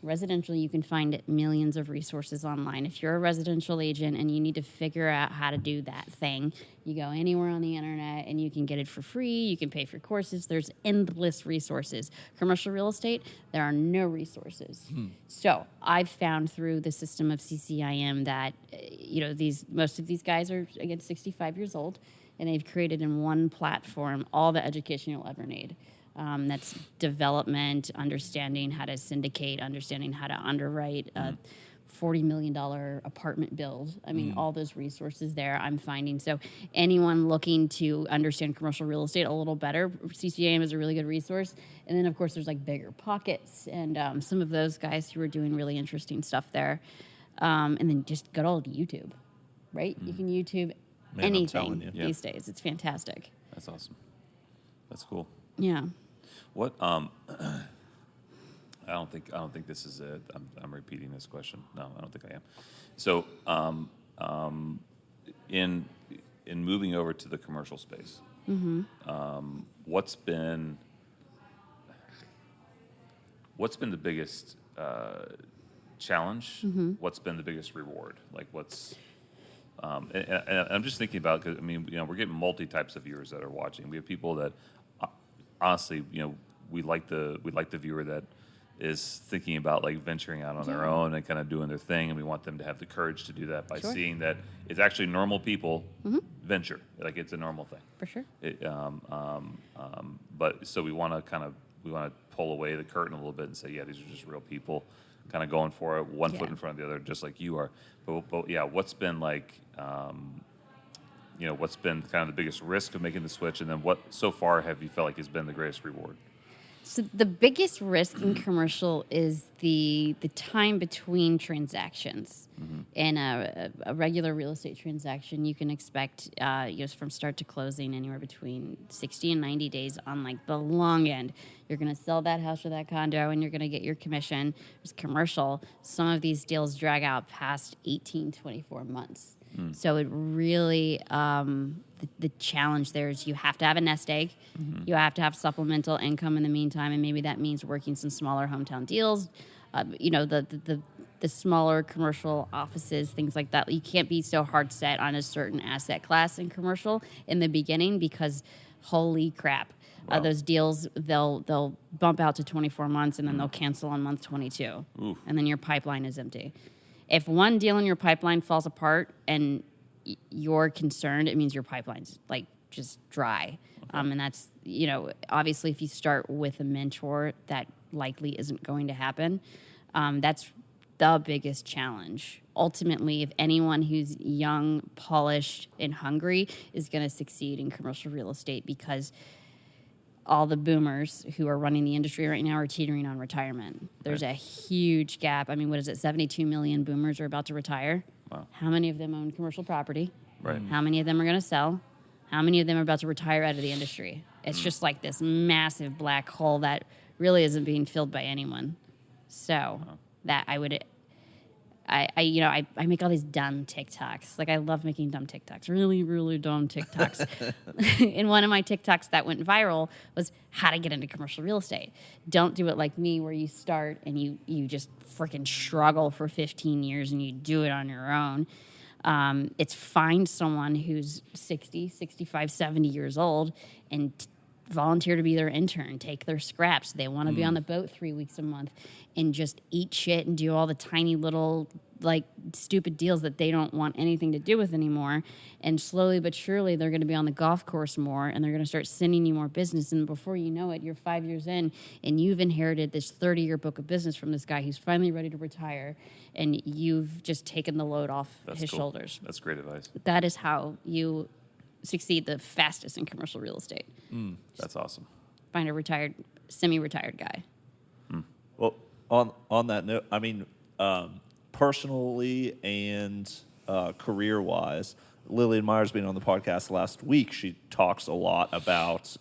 Residential, you can find millions of resources online. If you're a residential agent and you need to figure out how to do that thing, you go anywhere on the internet and you can get it for free. You can pay for courses. There's endless resources. Commercial real estate, there are no resources. So I've found through the system of CCIM that most of these guys are, again, 65 years old, and they've created in one platform all the education you'll ever need. That's development, understanding how to syndicate, understanding how to underwrite a $40 million apartment build. I mean, all those resources there I'm finding. So anyone looking to understand commercial real estate a little better, CCIM is a really good resource. And then, of course, there's like Bigger Pockets and some of those guys who are doing really interesting stuff there. And then just good old YouTube, right? You can YouTube anything these days. It's fantastic.
That's awesome. That's cool.
Yeah.
What? I don't think this is it. I'm repeating this question. No, I don't think I am. So, in moving over to the commercial space, what's been the biggest challenge? What's been the biggest reward? Like what's and I'm just thinking about, because we're getting multi types of viewers that are watching. We have people that honestly, we like the viewer that is thinking about like venturing out on their own and kind of doing their thing, and we want them to have the courage to do that by seeing that it's actually normal people venture, like it's a normal thing.
For sure.
But so we want to pull away the curtain a little bit and say, yeah, these are just real people, kind of going for it, one foot in front of the other, just like you are. But yeah, what's been like, what's been kind of the biggest risk of making the switch, and then what so far have you felt like has been the greatest reward?
So the biggest risk in commercial is the time between transactions. In a regular real estate transaction, you can expect from start to closing anywhere between 60 and 90 days on like the long end. You're going to sell that house or that condo, and you're going to get your commission. It's commercial. Some of these deals drag out past 18, 24 months. So it really, the challenge there is you have to have a nest egg. You have to have supplemental income in the meantime, and maybe that means working some smaller hometown deals. The smaller commercial offices, things like that. You can't be so hard set on a certain asset class in commercial in the beginning because holy crap.
Wow.
Those deals, they'll bump out to 24 months and then they'll cancel on month 22.
Oof.
And then your pipeline is empty. If one deal in your pipeline falls apart and you're concerned, it means your pipeline's like just dry. Okay. And that's, obviously if you start with a mentor, that likely isn't going to happen. That's the biggest challenge. Ultimately, if anyone who's young, polished, and hungry is going to succeed in commercial real estate, because all the boomers who are running the industry right now are teetering on retirement. There's a huge gap. I mean, what is it? 72 million boomers are about to retire.
Wow.
How many of them own commercial property?
Right.
How many of them are going to sell? How many of them are about to retire out of the industry? It's just like this massive black hole that really isn't being filled by anyone. So that I make all these dumb TikToks. Like, I love making dumb TikToks, really, really dumb TikToks. And one of my TikToks that went viral was how to get into commercial real estate. Don't do it like me, where you start and you just freaking struggle for 15 years and you do it on your own. It's find someone who's 60, 65, 70 years old and volunteer to be their intern, take their scraps. They want to be on the boat 3 weeks a month and just eat shit and do all the tiny little like stupid deals that they don't want anything to do with anymore. And slowly but surely they're going to be on the golf course more, and they're going to start sending you more business. And before you know it, you're 5 years in and you've inherited this 30-year book of business from this guy who's finally ready to retire, and you've just taken the load off his shoulders.
That's great advice.
That is how you succeed the fastest in commercial real estate.
That's awesome.
Find a semi-retired guy.
Well, on that note, I mean, personally and career-wise, Lillian Meyer's been on the podcast last week. She talks a lot about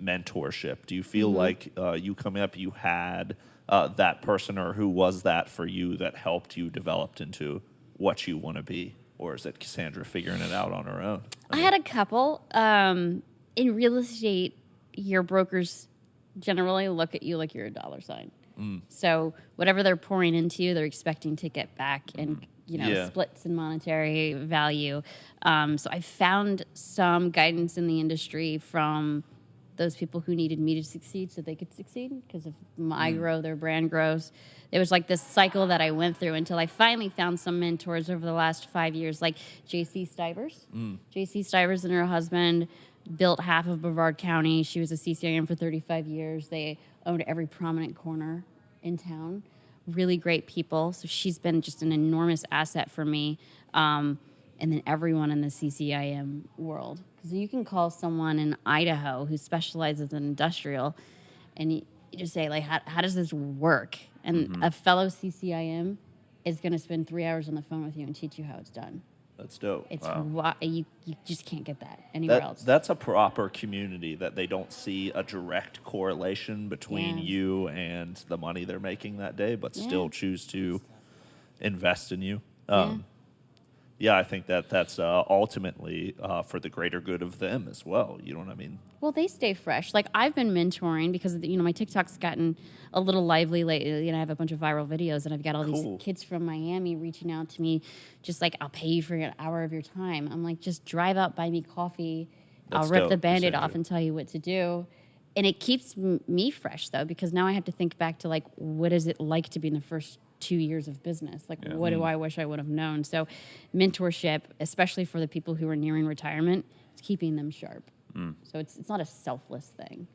mentorship. Do you feel like you coming up, you had that person, or who was that for you that helped you develop into what you want to be? Or is it Cassandra figuring it out on her own?
I had a couple. In real estate, your brokers generally look at you like you're a dollar sign. So whatever they're pouring into you, they're expecting to get back in, splits in monetary value. So I found some guidance in the industry from those people who needed me to succeed so they could succeed, because if I grow, their brand grows. It was like this cycle that I went through until I finally found some mentors over the last 5 years, like J.C. Stivers. J.C. Stivers and her husband built half of Brevard County. She was a CCIM for 35 years. They owned every prominent corner in town. Really great people. So she's been just an enormous asset for me. And then everyone in the CCIM world. Because you can call someone in Idaho who specializes in industrial, and you just say, like, how does this work? And a fellow CCIM is going to spend 3 hours on the phone with you and teach you how it's done.
That's dope.
It's you just can't get that anywhere else.
That's a proper community that they don't see a direct correlation between you and the money they're making that day, but still choose to invest in you. I think that's ultimately for the greater good of them as well. You know what I mean?
Well, they stay fresh. Like, I've been mentoring because, my TikTok's gotten a little lively lately. I have a bunch of viral videos, and I've got all these kids from Miami reaching out to me, just like, I'll pay you for an hour of your time. I'm like, just drive out, buy me coffee. I'll rip the Band-Aid off and tell you what to do. And it keeps me fresh, though, because now I have to think back to, like, what is it like to be in the first 2 years of business? Like, what do I wish I would have known? So mentorship, especially for the people who are nearing retirement, is keeping them sharp. So it's not a selfless thing.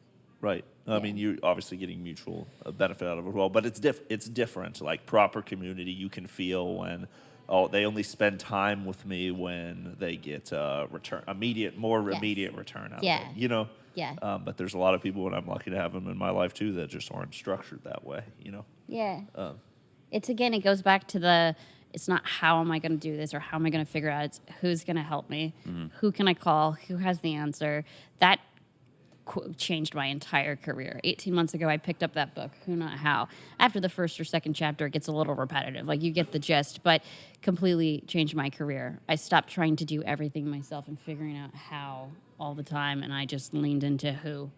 Right. I mean, you're obviously getting mutual benefit out of it as well, but it's different. Like, proper community, you can feel when, they only spend time with me when they get immediate return out of it.
Yeah.
But there's a lot of people, and I'm lucky to have them in my life too, that just aren't structured that way.
Yeah. It goes back to it's not how am I going to do this or how am I going to figure it out. It's who's going to help me, who can I call, who has the answer. That changed my entire career. 18 months ago, I picked up that book, Who Not How. After the first or second chapter, it gets a little repetitive. Like, you get the gist, but completely changed my career. I stopped trying to do everything myself and figuring out how all the time, and I just leaned into who.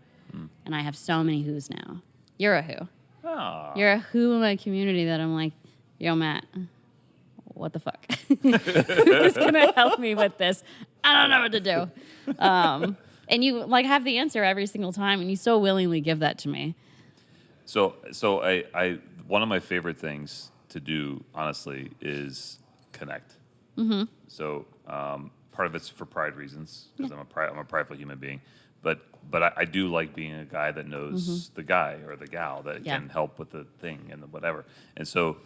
And I have so many who's now. You're a who.
Oh.
You're a who in my community that I'm like, yo, Matt, what the fuck? Who's going to help me with this? I don't know what to do. And you have the answer every single time, and you so willingly give that to me.
So I one of my favorite things to do, honestly, is connect. Mm-hmm. So part of it's for pride reasons, because I'm a prideful human being, but I do like being a guy that knows the guy or the gal that can help with the thing and the whatever. And so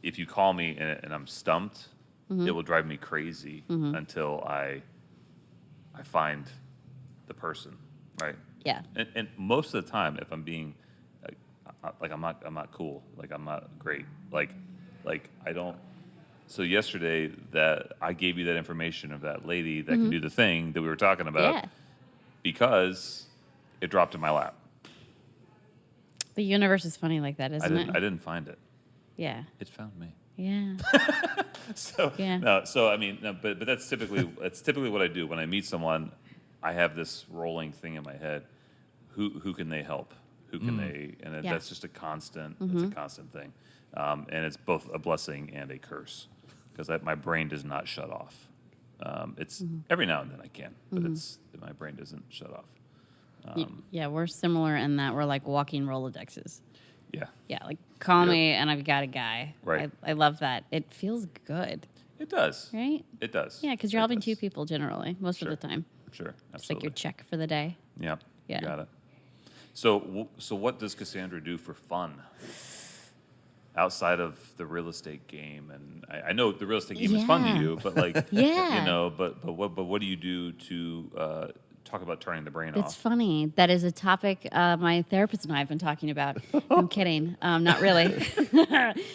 if you call me and I'm stumped, it will drive me crazy until I find the person, right?
Yeah.
And most of the time, if I'm being I'm not cool, I'm not great, I don't. So yesterday, that I gave you that information of that lady that can do the thing that we were talking about, because it dropped in my lap.
The universe is funny like that, isn't it?
I didn't find it.
Yeah.
It found me.
Yeah.
But that's typically what I do when I meet someone. I have this rolling thing in my head. Who can they help? Who can they? And that's just a constant. It's a constant thing, and it's both a blessing and a curse, because my brain does not shut off. It's every now and then I can, but my brain doesn't shut off.
We're similar in that we're like walking Rolodexes.
Yeah.
Yeah, call me and I've got a guy.
Right.
I love that. It feels good.
It does.
Right?
It does.
Yeah, because you're helping two people generally, most of the time.
Sure. Absolutely.
It's like your check for the day.
Yeah.
Yeah.
You got it. So what does Cassandra do for fun outside of the real estate game? And I know the real estate game is fun to you, but but what do you do to talk about turning the brain off?
It's funny. That is a topic my therapist and I have been talking about. I'm kidding. Not really.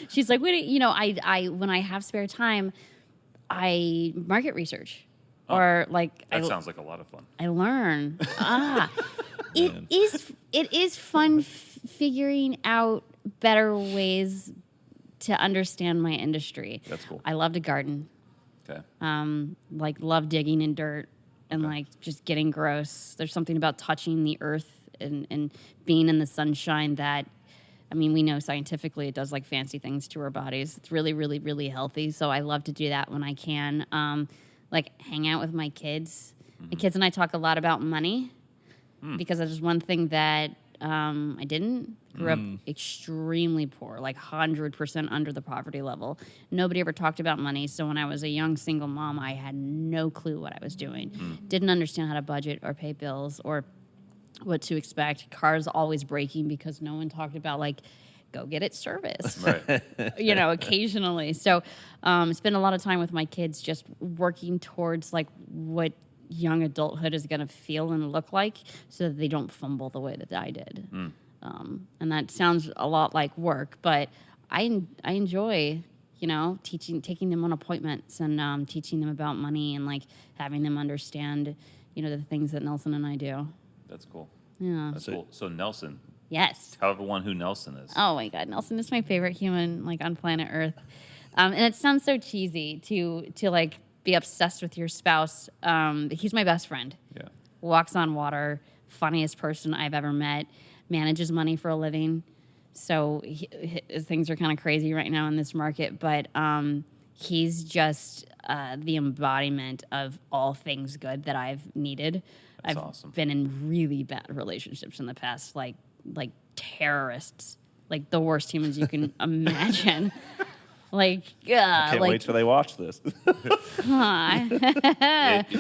She's like, I when I have spare time, I market research. Or
that sounds like a lot of fun.
I learn. It is fun figuring out better ways to understand my industry.
That's cool.
I love to garden.
Okay.
Love digging in dirt and just getting gross. There's something about touching the earth and being in the sunshine that, we know scientifically it does fancy things to our bodies. It's really, really, really healthy. So I love to do that when I can. Hang out with my kids. My kids and I talk a lot about money because that's just one thing that I didn't. Grew up extremely poor, 100% under the poverty level. Nobody ever talked about money. So when I was a young single mom, I had no clue what I was doing. Didn't understand how to budget or pay bills or what to expect. Cars always breaking because no one talked about go get it serviced,
right?
Occasionally. So spend a lot of time with my kids just working towards what young adulthood is going to feel and look like so that they don't fumble the way that I did. And that sounds a lot like work, but I enjoy, taking them on appointments and teaching them about money and having them understand, the things that Nelson and I do.
That's cool.
Yeah.
That's cool. So Nelson.
Yes.
Tell everyone who Nelson is.
Oh my God, Nelson is my favorite human on planet Earth, and it sounds so cheesy to be obsessed with your spouse. He's my best friend.
Yeah.
Walks on water, funniest person I've ever met. Manages money for a living, so things are kind of crazy right now in this market. But he's just the embodiment of all things good that I've needed.
That's
I've
awesome.
been in really bad relationships in the past, like terrorists, the worst humans you can imagine. Like,
Can't wait till they watch this.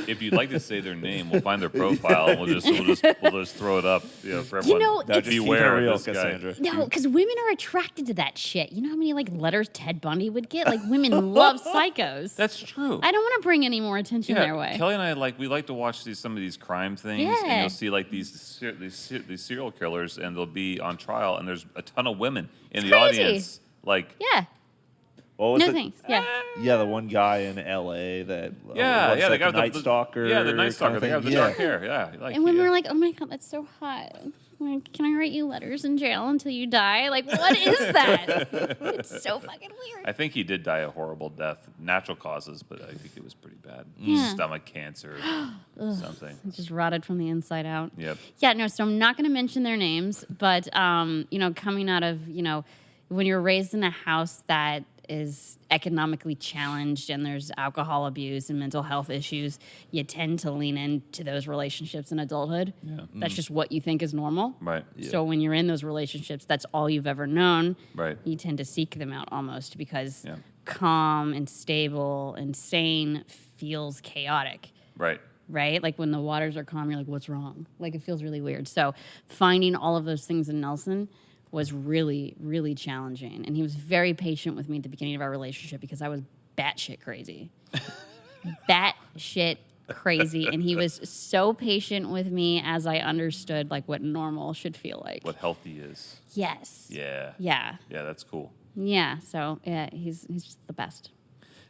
If you'd like to say their name, we'll find their profile and we'll just throw it up, for everyone.
No, just
beware
keep it real,
of this
Cassandra.
guy.
No, because women are attracted to that shit. You know how many like letters Ted Bundy would get? Like women love psychos.
That's true.
I don't want to bring any more attention their way.
Kelly and I we like to watch some of these crime things, and
Yeah.
you'll see like these serial killers, and they'll be on trial, and there's a ton of women in the
crazy.
audience. Like,
Yeah.
What was
No
it?
thanks. Yeah.
Yeah, the one guy in L.A. that
the
the
guy
Night
with
Stalker.
Yeah, the Night Stalker.
kind
The guy
of
with the
thing.
dark hair. Yeah,
And women were like, "Oh my god, that's so hot. Like, can I write you letters in jail until you die? Like, what is that? It's so fucking weird."
I think he did die a horrible death, natural causes, but I think it was pretty bad.
Yeah.
Stomach cancer, something.
It just rotted from the inside out.
Yep.
Yeah, no, so I'm not going to mention their names, but, coming out of, when you're raised in a house that is economically challenged and there's alcohol abuse and mental health issues, you tend to lean into those relationships in adulthood.
Yeah.
That's just what you think is normal.
Right.
So when you're in those relationships, that's all you've ever known.
Right.
You tend to seek them out almost because
Yeah.
calm and stable and sane feels chaotic.
Right.
Right? Like when the waters are calm, you're like, what's wrong? Like it feels really weird. So finding all of those things in Nelson was really, really challenging. And he was very patient with me at the beginning of our relationship because I was batshit crazy. Batshit crazy. And he was so patient with me as I understood like what normal should feel like.
What healthy is.
Yes.
Yeah.
Yeah.
Yeah, that's cool.
Yeah. So yeah, he's just the best.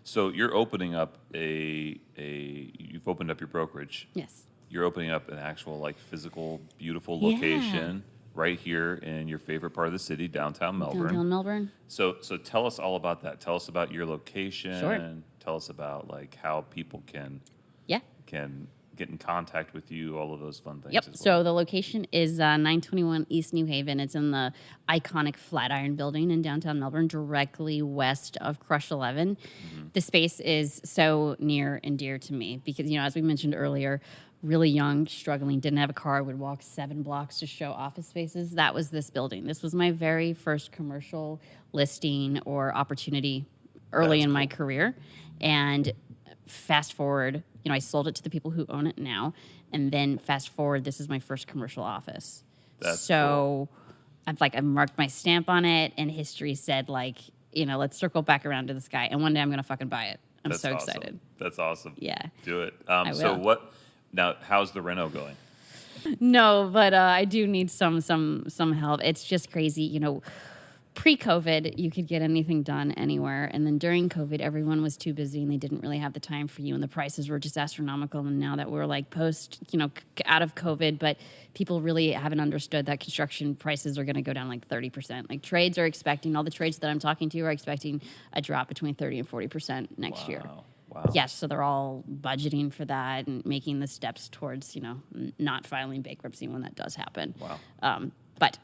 So you're opening up you've opened up your brokerage.
Yes.
You're opening up an actual like physical, beautiful
Yeah.
location right here in your favorite part of the city, downtown Melbourne.
Downtown Melbourne.
So tell us all about that. Tell us about your location.
Sure.
Tell us about like how people can
Yeah.
get in contact with you, all of those fun things.
Yep.
as
So
well.
the location is 921 East New Haven. It's in the iconic Flatiron Building in downtown Melbourne, directly west of Crush 11. The space is so near and dear to me because, as we mentioned earlier, really young, struggling, didn't have a car, would walk 7 blocks to show office spaces. That was this building. This was my very first commercial listing or opportunity early in my career. And fast forward, I sold it to the people who own it now. And then fast forward, this is my first commercial office.
That's
cool. I've marked my stamp on it, and history said, let's circle back around to this guy. And one day I'm going to fucking buy it. I'm
That's
so
awesome.
excited.
That's awesome.
Yeah.
Do it.
I
So
will.
what? Now, how's the reno going?
No, but I do need some help. It's just crazy, Pre-COVID, you could get anything done anywhere, and then during COVID, everyone was too busy and they didn't really have the time for you, and the prices were just astronomical. And now that we're post, out of COVID, but people really haven't understood that construction prices are going to go down 30%. Like trades are expecting, all the trades that I'm talking to are expecting a drop between 30 and 40% next year.
Wow.
Yes, so they're all budgeting for that and making the steps towards, not filing bankruptcy when that does happen.
Wow.
But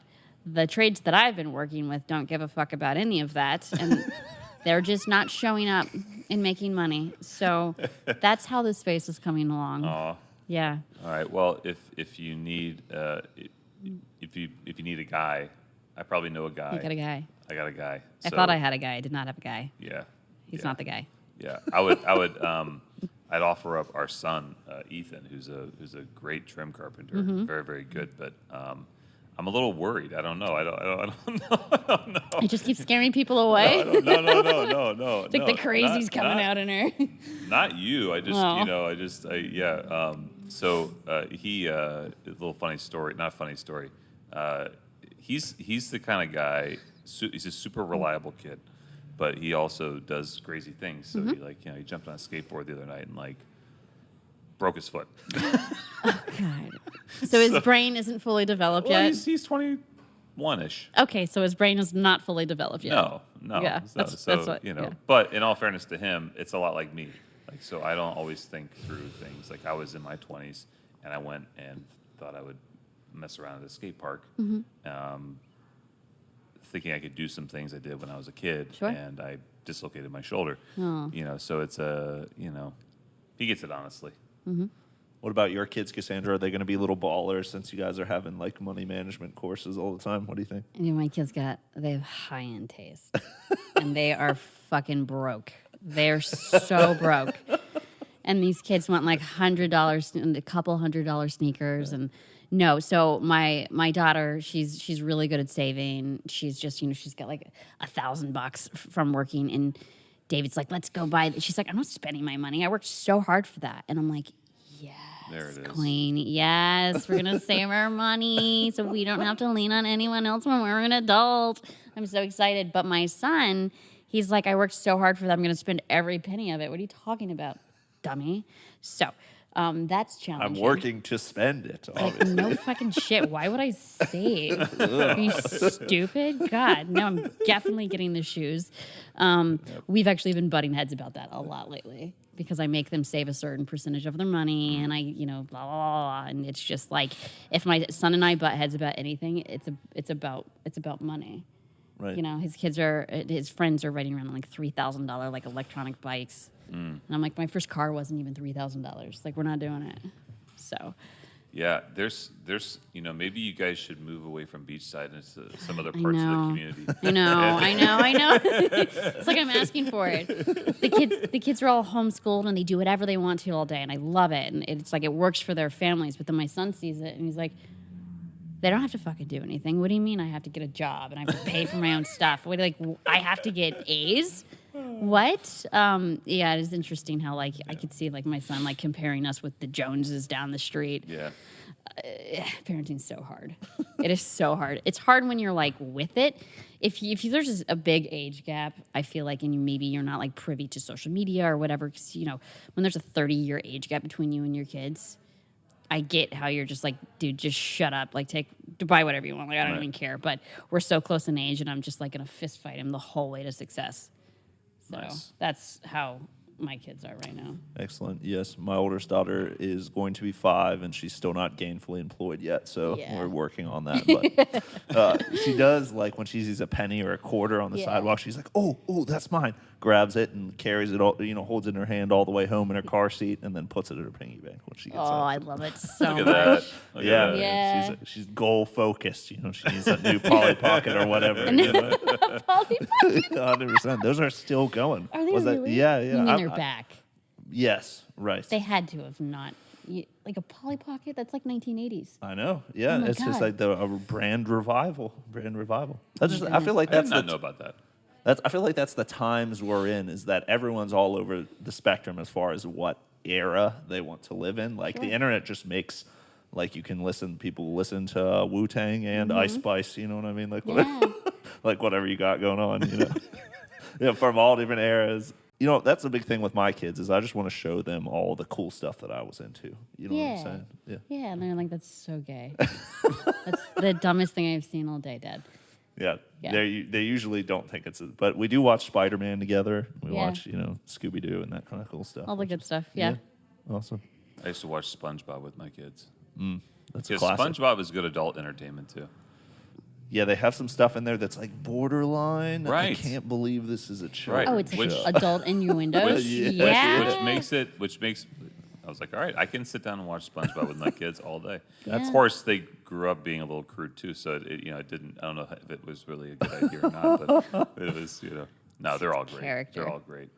the trades that I've been working with don't give a fuck about any of that, and they're just not showing up and making money. So that's how this space is coming along.
Aw.
Yeah.
All right. Well, if you need if you need a guy, I probably know a guy.
You got a guy.
I got a guy.
I thought I had a guy. I did not have a guy.
Yeah.
He's
yeah.
not the guy.
Yeah, I would I'd offer up our son Ethan, who's a great trim carpenter,
Mm-hmm.
very very good. But I'm a little worried. I don't know. I don't know.
He just keeps scaring people away.
No.
It's like the crazy's coming out in her.
Not you. I just
Oh.
So he a little funny story. Not a funny story. He's the kind of guy. He's a super reliable kid. But he also does crazy things. So
Mm-hmm.
he jumped on a skateboard the other night and broke his foot.
God. So his brain isn't fully developed
Well,
yet?
he's 21-ish.
Okay, so his brain is not fully developed yet.
No.
Yeah,
So,
that's what, yeah.
But in all fairness to him, it's a lot like me. So I don't always think through things. I was in my 20s and I went and thought I would mess around at a skate park.
Mm-hmm.
Thinking I could do some things I did when I was a kid,
Sure.
and I dislocated my shoulder.
Oh.
So it's he gets it honestly.
What about your kids, Cassandra? Are they going to be little ballers since you guys are having money management courses all the time? What do you think?
My kids they have high-end taste. and they are fucking broke. They're so broke. And these kids want like $100 and a couple $100 sneakers and no. So my daughter, she's really good at saving. She's just, she's got like $1,000 from working. And David's like, let's go buy. She's like, I'm not spending my money. I worked so hard for that. And I'm like, yes,
There it is.
queen. Yes, we're gonna save our money so we don't have to lean on anyone else when we're an adult. I'm so excited. But my son, he's like, I worked so hard for that. I'm gonna spend every penny of it. What are you talking about, dummy? So that's challenging.
I'm working to spend it,
Like,
obviously.
no fucking shit. Why would I save? Are you stupid? God, no, I'm definitely getting the shoes. We've actually been butting heads about that a lot lately because I make them save a certain percentage of their money and I, blah, blah, blah. And it's just like, if my son and I butt heads about anything, it's about money.
Right.
His friends are riding around on like $3,000 like electronic bikes. And I'm like, my first car wasn't even $3,000. Like, we're not doing it. So,
Yeah, there's maybe you guys should move away from Beachside into some other parts of the community.
I know. It's like I'm asking for it. The kids are all homeschooled and they do whatever they want to all day, and I love it. And it's like it works for their families. But then my son sees it and he's like, they don't have to fucking do anything. What do you mean I have to get a job and I have to pay for my own stuff? I have to get A's? What? Yeah, it is interesting how I could see my son comparing us with the Joneses down the street.
Yeah.
Parenting's so hard. It is so hard. It's hard when you're with it. If there's just a big age gap, I feel like, and maybe you're not privy to social media or whatever, because when there's a 30-year age gap between you and your kids, I get how you're just dude, just shut up. Buy whatever you want. I don't even care. But we're so close in age, and I'm just gonna fist fight him the whole way to success. So
Nice.
that's how my kids are right now.
Excellent. Yes, my oldest daughter is going to be 5, and she's still not gainfully employed yet, so
Yeah.
we're working on that. But she does, when she sees a penny or a quarter on the
Yeah.
sidewalk, she's like, oh, that's mine. Grabs it and carries it all, holds it in her hand all the way home in her car seat, and then puts it in her piggy bank when she gets
Oh,
home.
I love it so
Look
much.
at that. Look at
Yeah,
that.
Yeah.
she's goal focused. She needs a new Polly Pocket or whatever.
Polly Pocket.
100%. Those are still going.
Are they
Was that-
really?
Yeah.
You mean they're back?
Yes, right.
They had to have not. A Polly Pocket? That's 1980s.
I know. Yeah,
Oh my
it's just
God.
a brand revival. That's just. I feel like
I did
that's
not know about that.
I feel like that's the times we're in. Is that everyone's all over the spectrum as far as what era they want to live in. The internet just makes you can people listen to Wu-Tang and Ice Spice. You know what I mean?
Yeah.
Whatever you got going on. Yeah, from all different eras. That's the big thing with my kids is I just want to show them all the cool stuff that I was into. You know what I'm saying? Yeah.
Yeah, and they're like, that's so gay. That's the dumbest thing I've seen all day, Dad.
Yeah.
Yeah.
They usually don't think but we do watch Spider-Man together. We
Yeah.
watch, Scooby-Doo and that kind of cool stuff.
All the good stuff. Yeah.
Awesome.
I used to watch SpongeBob with my kids.
That's a
Because
classic.
SpongeBob is good adult entertainment too.
Yeah, they have some stuff in there that's borderline. I
Right.
can't believe this is a show.
Right.
Oh, it's
Which-
adult innuendos?
Yeah.
Which makes I was like, all right, I can sit down and watch SpongeBob with my kids all day.
Yeah.
Of course, they grew up being a little crude too, so it didn't. I don't know if it was really a good idea or not, but it was. No, they're all great.
Character.
They're all great.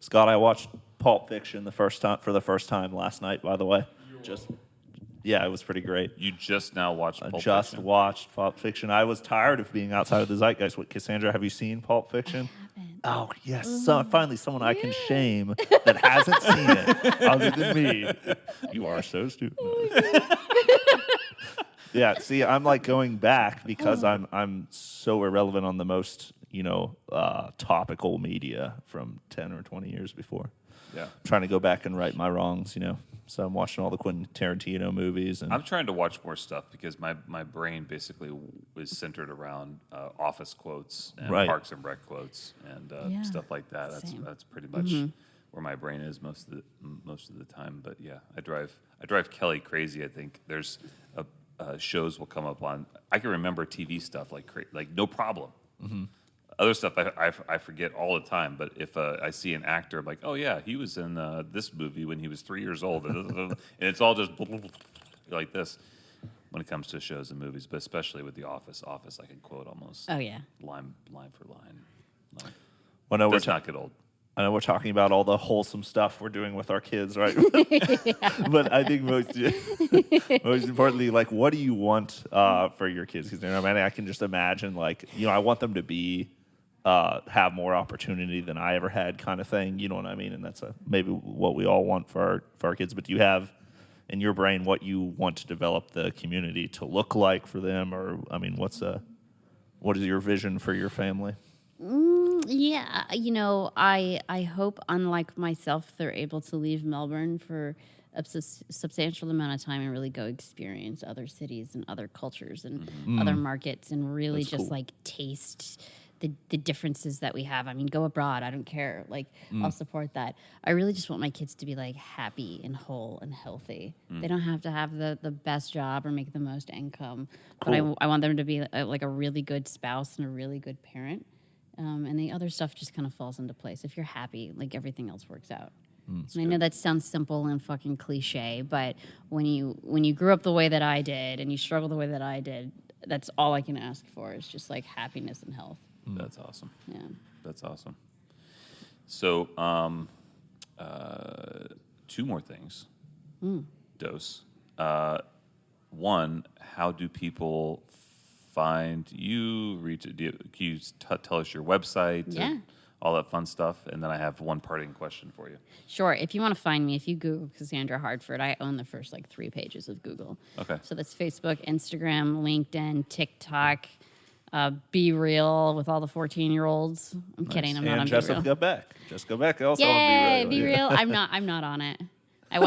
Scott, I watched Pulp Fiction for the first time last night, by the way. Yeah, it was pretty great.
You just now watched
I
Pulp
just
Fiction?
watched Pulp Fiction. I was tired of being outside of the zeitgeist. Cassandra, have you seen Pulp Fiction? Oh, yes. Finally, someone I can shame that hasn't seen it other than me. You are so stupid. Yeah, see, I'm going back because I'm so irrelevant on the most, topical media from 10 or 20 years before.
Yeah.
Trying to go back and right my wrongs, So I'm watching all the Quentin Tarantino movies. And
I'm trying to watch more stuff because my brain basically was centered around Office quotes and
Right.
Parks and Rec quotes and
Yeah,
stuff like that.
same.
That's pretty much where my brain is most of the time. But yeah, I drive Kelly crazy. I think there's shows will come up on. I can remember TV stuff like no problem. Other stuff I forget all the time, but if I see an actor, I'm like, oh yeah, he was in this movie when he was 3 years old, and it's all just like this when it comes to shows and movies, but especially with The Office. I can quote almost
Oh, yeah.
line for line.
Well, no,
Does not get old.
I know we're talking about all the wholesome stuff we're doing with our kids, right? But I think most importantly, like, what do you want for your kids? Because I can just imagine, like, I want them to be have more opportunity than I ever had, kind of thing. You know what I mean? And that's maybe what we all want for our kids. But do you have in your brain what you want to develop the community to look like for them, or what is your vision for your family?
Yeah, I hope, unlike myself, they're able to leave Melbourne for a substantial amount of time and really go experience other cities and other cultures and other markets and really just like taste the differences that we have. I mean, go abroad. I don't care. Like, I'll support that. I really just want my kids to be like happy and whole and healthy. They don't have to have the best job or make the most income, but I want them to be like a really good spouse and a really good parent. And the other stuff just kind of falls into place. If you're happy, like, everything else works out. And I know that sounds simple and fucking cliche, but when you grew up the way that I did and you struggle the way that I did, that's all I can ask for is just like happiness and health.
That's awesome.
Yeah.
That's awesome. So, 2 more things. Dose. One, how do people find you? Can you tell us your website?
Yeah.
And all that fun stuff. And then I have one parting question for you.
Sure. If you want to find me, if you Google Cassandra Hartford, I own the first 3 pages of Google.
Okay.
So that's Facebook, Instagram, LinkedIn, TikTok. Be Real with all the 14-year-olds. I'm kidding. I'm not on Be
Just
Real.
go back. Just go back. Also
Yay,
on
Be Real. I'm not on it. I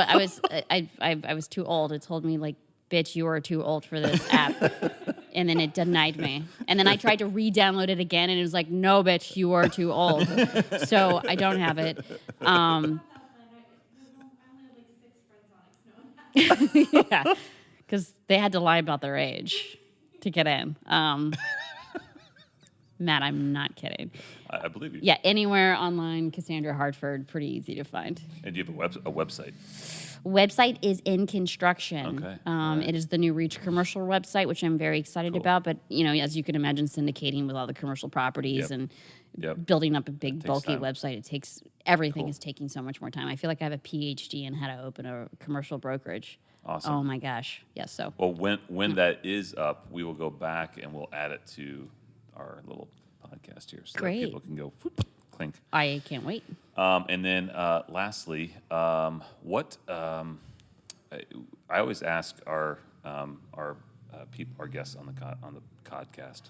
was too old. It told me, like, bitch, you are too old for this app. And then it denied me. And then I tried to re-download it again, and it was like, no, bitch, you are too old. So I don't have it. Yeah, because they had to lie about their age to get in. Matt, I'm not kidding.
I believe you.
Yeah, anywhere online, Cassandra Hartford, pretty easy to find.
And do you have a website?
Website is in construction.
Okay. Right.
It is the new Reach commercial website, which I'm very excited about. But, as you can imagine, syndicating with all the commercial properties and building up a big, bulky website, everything is taking so much more time. I feel like I have a PhD in how to open a commercial brokerage.
Awesome.
Oh, my gosh. Yes, so.
Well, when that is up, we will go back and we'll add it to our little podcast here. So
Great.
that people can go whoop, clink.
I can't wait.
And then lastly, what I always ask our people, our guests on the podcast,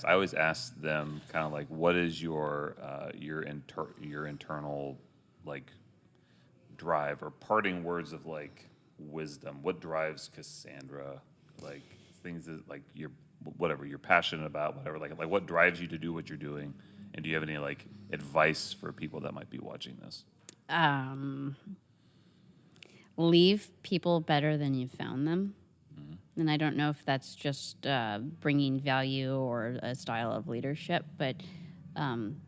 I always ask them kind of like, what is your internal like drive or parting words of like wisdom? What drives Cassandra? Like things that like you're passionate about, whatever. Like what drives you to do what you're doing? And do you have any like advice for people that might be watching this?
Leave people better than you found them. Mm-hmm. And I don't know if that's just bringing value or a style of leadership, but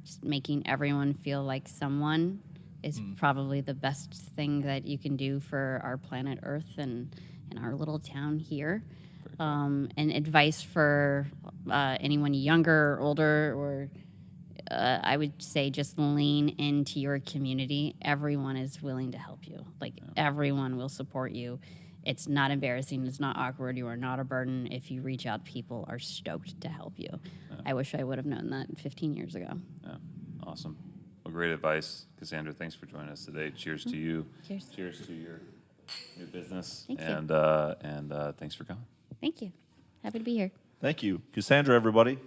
just making everyone feel like someone is probably the best thing that you can do for our planet Earth and our little town here. And advice for anyone younger or older, or I would say just lean into your community. Everyone is willing to help you. Everyone will support you. It's not embarrassing. It's not awkward. You are not a burden. If you reach out, people are stoked to help you. Yeah. I wish I would have known that 15 years ago.
Yeah, awesome. Well, great advice. Cassandra, thanks for joining us today. Cheers to you.
Cheers.
Cheers to your new business.
Thank you.
And thanks for coming.
Thank you. Happy to be here.
Thank you. Cassandra, everybody.